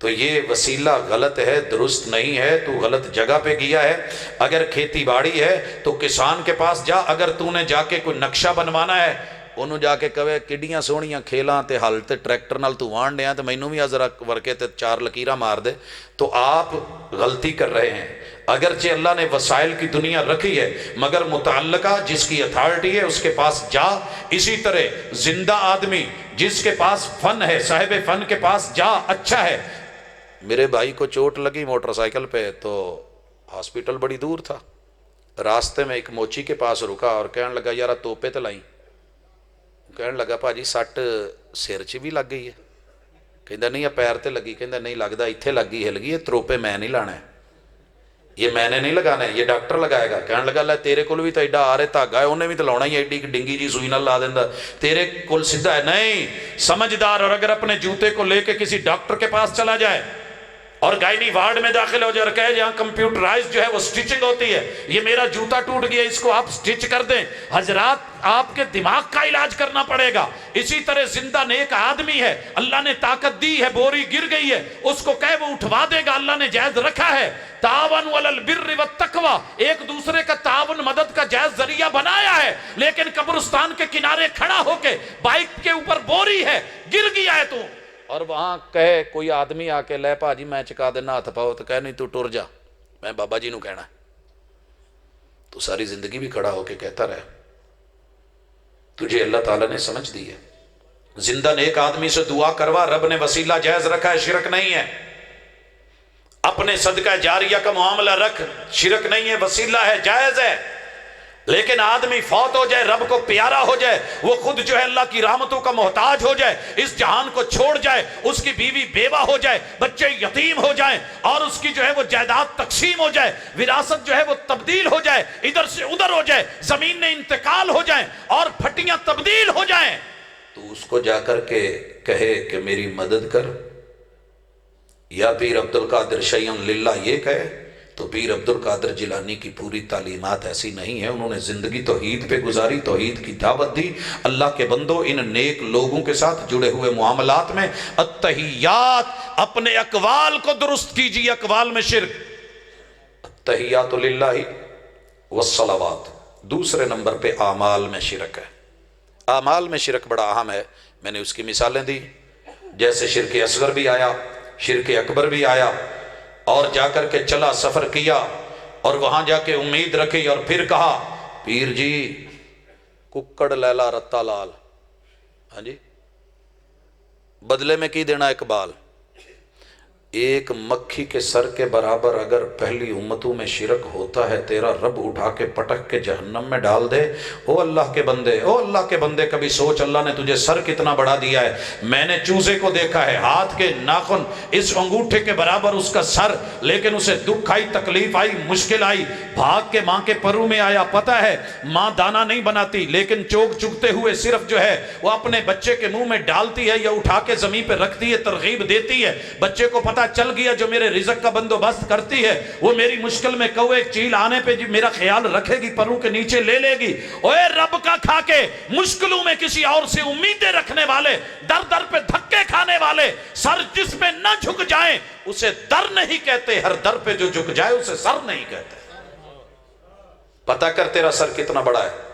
تو یہ وسیلہ غلط ہے، درست نہیں ہے، تو غلط جگہ پہ گیا ہے. اگر کھیتی باڑی ہے تو کسان کے پاس جا. اگر تو نے جا کے کوئی نقشہ بنوانا ہے، انہوں جا کے کہے کڈیاں سونیاں کھیلاں تے ہل تے ٹریکٹر نال تو وان ڈیاں تے مینوں بھی ذرا ورکے تے 4 لکیراں مار دے. تو آپ غلطی کر رہے ہیں. اگرچہ اللہ نے وسائل کی دنیا رکھی ہے مگر متعلقہ جس کی اتھارٹی ہے اس کے پاس جا. اسی طرح زندہ آدمی جس کے پاس فن ہے، صاحب فن کے پاس جا. اچھا ہے، میرے بھائی کو چوٹ لگی موٹر سائیکل پہ تو ہاسپٹل بڑی دور تھا. راستے میں ایک موچی کے پاس رکا اور کہنے لگا یارا توپے تے لائیں. کہنے لگا بھاجی سٹ سر چ بھی لگ گئی ہے. کہندا نہیں پیر تے لگی. کہندا نہیں لگدا ایتھے لگ گئی، ہل گئی. یہ تروپے میں نہیں لانا ہے. یہ میں نے نہیں لگانا ہے، یہ ڈاکٹر لگائے گا۔ کہنے لگا اللہ تیرے کول بھی تو ایڈا آ رہے دھاگا ہے، انہیں بھی تو لاؤنا ہی، ایڈی ڈنگی جی سوئی نہ لا دینا، تیرے کول سیدھا ہے۔ نہیں، سمجھدار اور اگر اپنے جوتے کو لے کے کسی ڈاکٹر کے پاس چلا جائے اور گائنی وارڈ میں داخل ہو جائے اور کہے جہاں کمپیوٹرائز جو ہے وہ سٹیچنگ ہوتی ہے، یہ میرا جوتا ٹوٹ گیا اس کو آپ سٹیچ کر دیں، حضرات آپ کے دماغ کا علاج کرنا پڑے گا۔ اسی طرح زندہ نیک آدمی ہے، اللہ نے طاقت دی ہے، بوری گر گئی ہے، اس کو کہے وہ اٹھوا دے گا، اللہ نے جائز رکھا ہے۔ تعاون علی البر والتقوی، ایک دوسرے کا تعاون مدد کا جائز ذریعہ بنایا ہے، لیکن قبرستان کے کنارے کھڑا ہو کے بائک کے اوپر بوری ہے، گر گیا ہے تو، اور وہاں کہے کوئی آدمی آ کے لے پاجی میں چکا دینا ہاتھ پاؤ، تو کہے نہیں تو ٹر جا، میں بابا جی نو کہنا ہے، تو ساری زندگی بھی کھڑا ہو کے کہتا رہے۔ تجھے اللہ تعالیٰ نے سمجھ دی ہے، زندہ نیک آدمی سے دعا کروا، رب نے وسیلہ جائز رکھا ہے، شرک نہیں ہے۔ اپنے صدقہ جاریہ کا معاملہ رکھ، شرک نہیں ہے، وسیلہ ہے، جائز ہے۔ لیکن آدمی فوت ہو جائے، رب کو پیارا ہو جائے، وہ خود جو ہے اللہ کی رحمتوں کا محتاج ہو جائے، اس جہان کو چھوڑ جائے، اس کی بیوی بیوہ ہو جائے، بچے یتیم ہو جائیں، اور اس کی جو ہے وہ جائیداد تقسیم ہو جائے، وراثت جو ہے وہ تبدیل ہو جائے، ادھر سے ادھر ہو جائے، زمین میں انتقال ہو جائیں اور پھٹیاں تبدیل ہو جائیں، تو اس کو جا کر کے کہے کہ میری مدد کر، یا پیر عبدالقادر شیئن للہ یہ کہے، تو پیر عبدالقادر جیلانی کی پوری تعلیمات ایسی نہیں ہیں۔ انہوں نے زندگی توحید پہ گزاری، توحید کی دعوت دی۔ اللہ کے بندوں، ان نیک لوگوں کے ساتھ جڑے ہوئے معاملات میں التحیات، اپنے اقوال کو درست کیجیے، اقوال میں شرک، التحیات للہ والصلوات۔ دوسرے نمبر پہ اعمال میں شرک ہے۔ اعمال میں شرک بڑا اہم ہے، میں نے اس کی مثالیں دی، جیسے شرک اصغر بھی آیا، شرک اکبر بھی آیا، اور جا کر کے چلا سفر کیا اور وہاں جا کے امید رکھی اور پھر کہا پیر جی ککڑ لیلا رتا لال، ہاں جی، بدلے میں کی دینا اقبال؟ ایک مکھی کے سر کے برابر اگر پہلی امتوں میں شرک ہوتا ہے، تیرا رب اٹھا کے پٹک کے جہنم میں ڈال دے۔ او اللہ کے بندے، او اللہ کے بندے، کبھی سوچ اللہ نے تجھے سر کتنا بڑا دیا ہے۔ میں نے چوزے کو دیکھا ہے، ہاتھ کے ناخن اس انگوٹھے کے برابر اس کا سر، لیکن اسے دکھ آئی، تکلیف آئی، مشکل آئی، بھاگ کے ماں کے پرو میں آیا۔ پتہ ہے ماں دانا نہیں بناتی، لیکن چوک چگتے ہوئے صرف جو ہے وہ اپنے بچے کے منہ میں ڈالتی ہے یا اٹھا کے زمین پہ رکھتی ہے، ترغیب دیتی ہے۔ بچے کو پتہ چل گیا جو میرے رزق کا بندوبست کرتی ہے، وہ میری مشکل میں کوے چیل آنے پہ میرا خیال رکھے گی، پروں کے نیچے لے لے گی۔ اوے رب کا کھا کے مشکلوں میں کسی اور سے امیدیں رکھنے والے، در در پہ دھکے کھانے والے، سر جس پہ نہ جھک جائیں اسے در نہیں کہتے، ہر در پہ جو جھک جائے اسے سر نہیں کہتے۔ پتہ کر تیرا سر کتنا بڑا ہے۔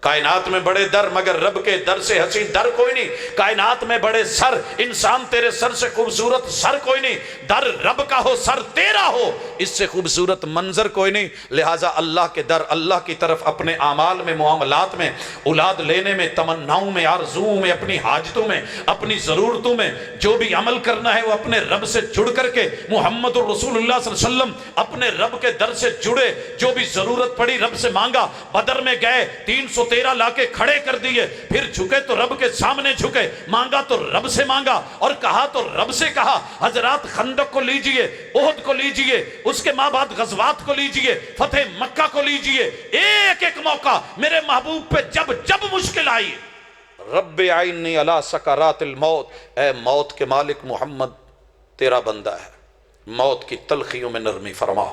کائنات میں بڑے در مگر رب کے در سے حسین در کوئی نہیں۔ کائنات میں بڑے سر، انسان تیرے سر سے خوبصورت سر کوئی نہیں۔ در رب کا ہو، سر تیرا ہو، اس سے خوبصورت منظر کوئی نہیں۔ لہٰذا اللہ کے در، اللہ کی طرف اپنے اعمال میں، معاملات میں، اولاد لینے میں، تمناؤں میں، آرزوؤں میں، اپنی حاجتوں میں، اپنی ضرورتوں میں جو بھی عمل کرنا ہے وہ اپنے رب سے جڑ کر کے، محمد الرسول اللہ صلی اللہ علیہ وسلم اپنے رب کے در سے جڑے، جو بھی ضرورت پڑی رب سے مانگا۔ بدر میں گئے 313 لا کے کھڑے کر دیے، پھر جھکے تو رب کے سامنے جھکے، مانگا تو رب سے مانگا اور کہا تو رب سے کہا۔ حضرات خندق کو لیجئے، احد کو لیجئے، اس کے ماں بعد غزوات کو لیجئے، فتح مکہ کو لیجئے، ایک ایک موقع میرے محبوب پہ جب جب مشکل آئی، رب عینی علی سکرات الموت، اے موت کے مالک محمد تیرا بندہ ہے، موت کی تلخیوں میں نرمی فرما۔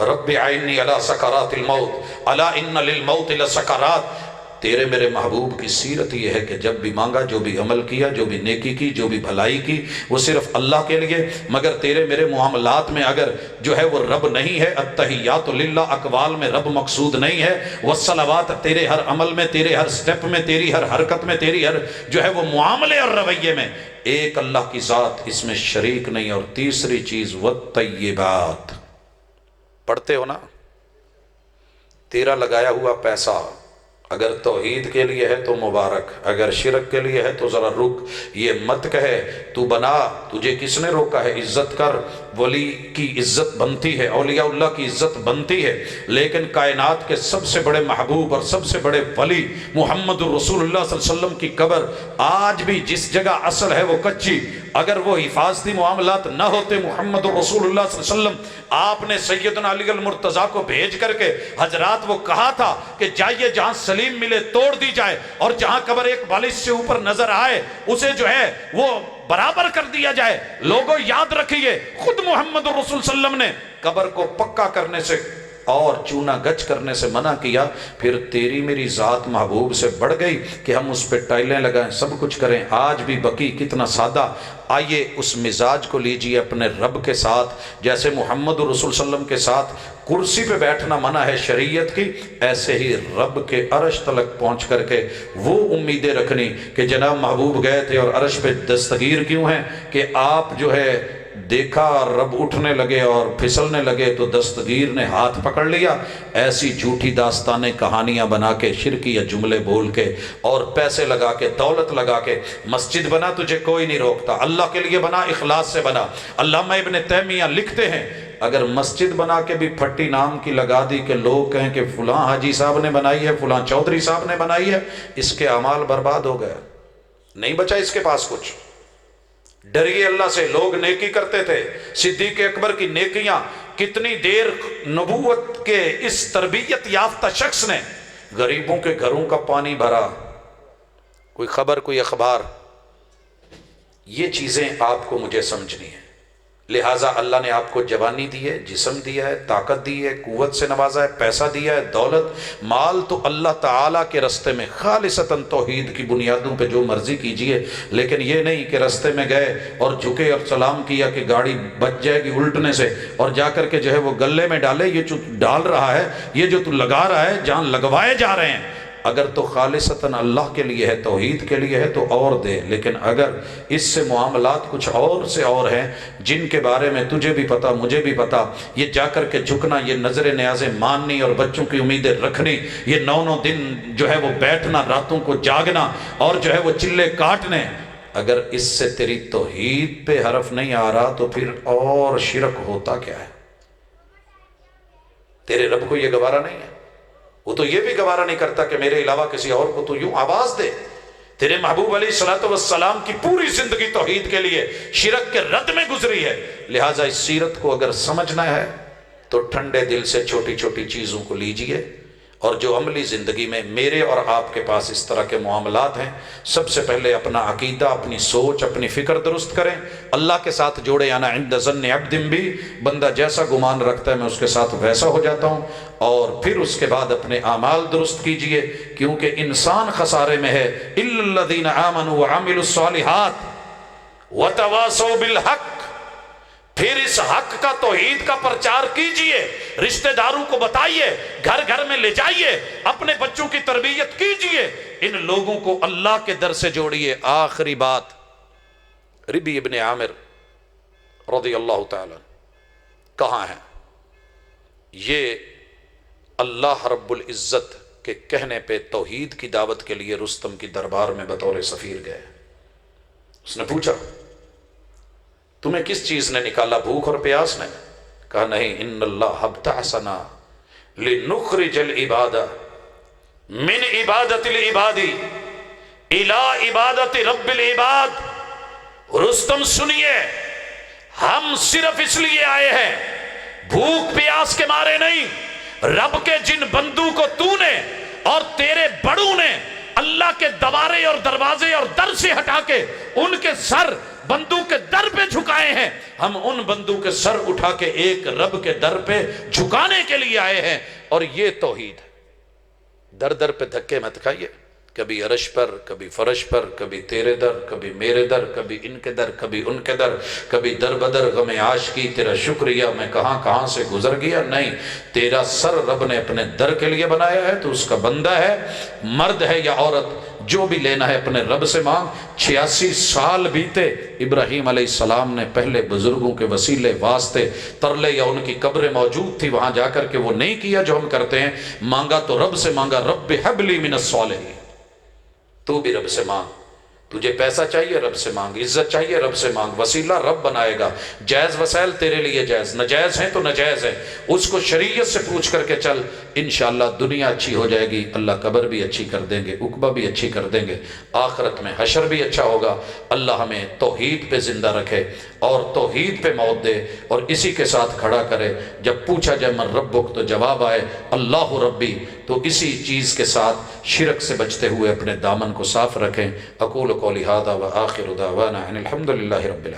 رب عینی علی سکرات الموت، الا ان للموت لسکرات۔ تیرے میرے محبوب کی سیرت یہ ہے کہ جب بھی مانگا، جو بھی عمل کیا، جو بھی نیکی کی، جو بھی بھلائی کی، وہ صرف اللہ کے لیے۔ مگر تیرے میرے معاملات میں اگر جو ہے وہ رب نہیں ہے، التحیات للہ، اقوال میں رب مقصود نہیں ہے، والصلوات، تیرے ہر عمل میں، تیرے ہر سٹیپ میں، تیری ہر حرکت میں، تیری ہر جو ہے وہ معاملے اور رویے میں ایک اللہ کی ذات اس میں شریک نہیں۔ اور تیسری چیز والطیبات، پڑھتے ہو نا، تیرا لگایا ہوا پیسہ اگر توحید کے لیے ہے تو مبارک، اگر شرک کے لیے ہے تو ذرا رک، یہ مت کہے تو بنا، تجھے کس نے روکا ہے؟ عزت کر، ولی کی عزت بنتی ہے، اولیاء اللہ کی عزت بنتی ہے، لیکن کائنات کے سب سے بڑے محبوب اور سب سے بڑے ولی محمد الرسول اللہ صلی اللہ علیہ وسلم کی قبر آج بھی جس جگہ اصل ہے وہ کچی، اگر وہ حفاظتی معاملات نہ ہوتے محمد رسول اللہ صلی اللہ علیہ وسلم آپ نے سیدنا علی المرتضیٰ کو بھیج کر کے حضرات وہ کہا تھا کہ جائیے جہاں سلیم ملے توڑ دی جائے اور جہاں قبر ایک بالش سے اوپر نظر آئے اسے جو ہے وہ برابر کر دیا جائے. لوگوں یاد رکھیے خود محمد رسول صلی اللہ علیہ وسلم نے قبر کو پکا کرنے سے اور چونا گچ کرنے سے منع کیا. پھر تیری میری ذات محبوب سے بڑھ گئی کہ ہم اس پہ ٹائلیں لگائیں سب کچھ کریں. آج بھی بقی کتنا سادہ. آئیے اس مزاج کو لیجئے اپنے رب کے ساتھ. جیسے محمد رسول صلی اللہ علیہ وسلم کے ساتھ کرسی پہ بیٹھنا منع ہے شریعت کی، ایسے ہی رب کے عرش تلک پہنچ کر کے وہ امیدیں رکھنی کہ جناب محبوب گئے تھے اور عرش پہ دستگیر کیوں ہیں کہ آپ جو ہے دیکھا رب اٹھنے لگے اور پھسلنے لگے تو دستگیر نے ہاتھ پکڑ لیا. ایسی جھوٹی داستانیں کہانیاں بنا کے شرکیہ جملے بول کے اور پیسے لگا کے دولت لگا کے مسجد بنا تجھے کوئی نہیں روکتا. اللہ کے لیے بنا، اخلاص سے بنا. علامہ ابن تیمیہ لکھتے ہیں اگر مسجد بنا کے بھی پھٹی نام کی لگا دی کہ لوگ کہیں کہ فلاں حاجی صاحب نے بنائی ہے فلاں چودھری صاحب نے بنائی ہے، اس کے اعمال برباد ہو گئے، نہیں بچا اس کے پاس کچھ. ڈریے اللہ سے. لوگ نیکی کرتے تھے. صدیق اکبر کی نیکیاں کتنی دیر نبوت کے اس تربیت یافتہ شخص نے غریبوں کے گھروں کا پانی بھرا، کوئی خبر کوئی اخبار. یہ چیزیں آپ کو مجھے سمجھنی ہے. لہٰذا اللہ نے آپ کو جوانی دی ہے، جسم دیا ہے، طاقت دی ہے، قوت سے نوازا ہے، پیسہ دیا ہے، دولت مال تو اللہ تعالیٰ کے رستے میں خالصتاً توحید کی بنیادوں پہ جو مرضی کیجئے. لیکن یہ نہیں کہ رستے میں گئے اور جھکے اور سلام کیا کہ گاڑی بچ جائے گی الٹنے سے اور جا کر کے جو ہے وہ گلے میں ڈالے. یہ جو ڈال رہا ہے، یہ جو تو لگا رہا ہے، جہاں لگوائے جا رہے ہیں، اگر تو خالصتاً اللہ کے لیے ہے، توحید کے لیے ہے تو اور دے. لیکن اگر اس سے معاملات کچھ اور سے اور ہیں جن کے بارے میں تجھے بھی پتا مجھے بھی پتا، یہ جا کر کے جھکنا، یہ نظر نیازیں ماننی اور بچوں کی امیدیں رکھنی، یہ 9 دن جو ہے وہ بیٹھنا، راتوں کو جاگنا اور جو ہے وہ چلے کاٹنے، اگر اس سے تیری توحید پہ حرف نہیں آ رہا تو پھر اور شرک ہوتا کیا ہے؟ تیرے رب کو یہ گوارا نہیں ہے. وہ تو یہ بھی گوارا نہیں کرتا کہ میرے علاوہ کسی اور کو تو یوں آواز دے. تیرے محبوب علیہ السلام کی پوری زندگی توحید کے لیے شرک کے رد میں گزری ہے. لہٰذا اس سیرت کو اگر سمجھنا ہے تو ٹھنڈے دل سے چھوٹی چھوٹی چیزوں کو لیجئے. اور جو عملی زندگی میں میرے اور آپ کے پاس اس طرح کے معاملات ہیں، سب سے پہلے اپنا عقیدہ، اپنی سوچ، اپنی فکر درست کریں. اللہ کے ساتھ جوڑے. انا عند ظن عبد بھی، بندہ جیسا گمان رکھتا ہے میں اس کے ساتھ ویسا ہو جاتا ہوں. اور پھر اس کے بعد اپنے اعمال درست کیجئے، کیونکہ انسان خسارے میں ہے. الا الذین آمنوا وعملوا الصالحات وتواصوا بالحق. پھر اس حق کا، توحید کا پرچار کیجئے، رشتہ داروں کو بتائیے، گھر گھر میں لے جائیے، اپنے بچوں کی تربیت کیجئے، ان لوگوں کو اللہ کے در سے جوڑیے. آخری بات، ربی ابن عامر رضی اللہ تعالیٰ کہاں ہیں؟ یہ اللہ رب العزت کے کہنے پہ توحید کی دعوت کے لیے رستم کی دربار میں بطور سفیر گئے. اس نے پوچھا تمہیں کس چیز نے نکالا، بھوک اور پیاس نے؟ کہا نہیں، ان اللہ ابتعثنا لنخرج العباد من عبادت العباد الى عبادت رب العباد. رستم سنیے، ہم صرف اس لیے آئے ہیں، بھوک پیاس کے مارے نہیں. رب کے جن بندوں کو تو نے اور تیرے بڑوں نے اللہ کے دوارے اور دروازے اور در سے ہٹا کے ان کے سر بندوں کے در پہ جھکائے ہیں، ہم ان بندوں کے سر اٹھا کے ایک رب کے در پہ جھکانے کے لیے آئے ہیں. اور یہ توحید ہے. در در پہ دھکے مت کھائیے، کبھی عرش پر، کبھی فرش پر، کبھی تیرے در، کبھی میرے در، کبھی ان کے در، کبھی ان کے در، کبھی در بدر غم عاشقی تیرا شکریہ میں کہاں کہاں سے گزر گیا. نہیں، تیرا سر رب نے اپنے در کے لیے بنایا ہے، تو اس کا بندہ ہے، مرد ہے یا عورت، جو بھی لینا ہے اپنے رب سے مانگ. 86 سال بیتے، ابراہیم علیہ السلام نے پہلے بزرگوں کے وسیلے واسطے ترلے یا ان کی قبریں موجود تھی وہاں جا کر کے وہ نہیں کیا جو ہم کرتے ہیں. مانگا تو رب سے مانگا، رب حب لی من الصالحین. تو بھی رب سے مانگ تجھے پیسہ چاہیے رب سے مانگ، عزت چاہیے رب سے مانگ، وسیلہ رب بنائے گا، جائز وسائل تیرے لیے جائز، ناجائز ہیں تو ناجائز ہیں، اس کو شریعت سے پوچھ کر کے چل، انشاءاللہ دنیا اچھی ہو جائے گی، اللہ قبر بھی اچھی کر دیں گے، عقبہ بھی اچھی کر دیں گے، آخرت میں حشر بھی اچھا ہوگا۔ اللہ ہمیں توحید پہ زندہ رکھے اور توحید پہ موت دے، اور اسی کے ساتھ کھڑا کرے، جب پوچھا جائے من ربک تو جواب آئے اللہ ربی، تو اسی چیز کے ساتھ شرک سے بچتے ہوئے اپنے دامن کو صاف رکھیں۔ اقول قولی ھذا وآخر دعوانا ان الحمد للہ رب العالمین۔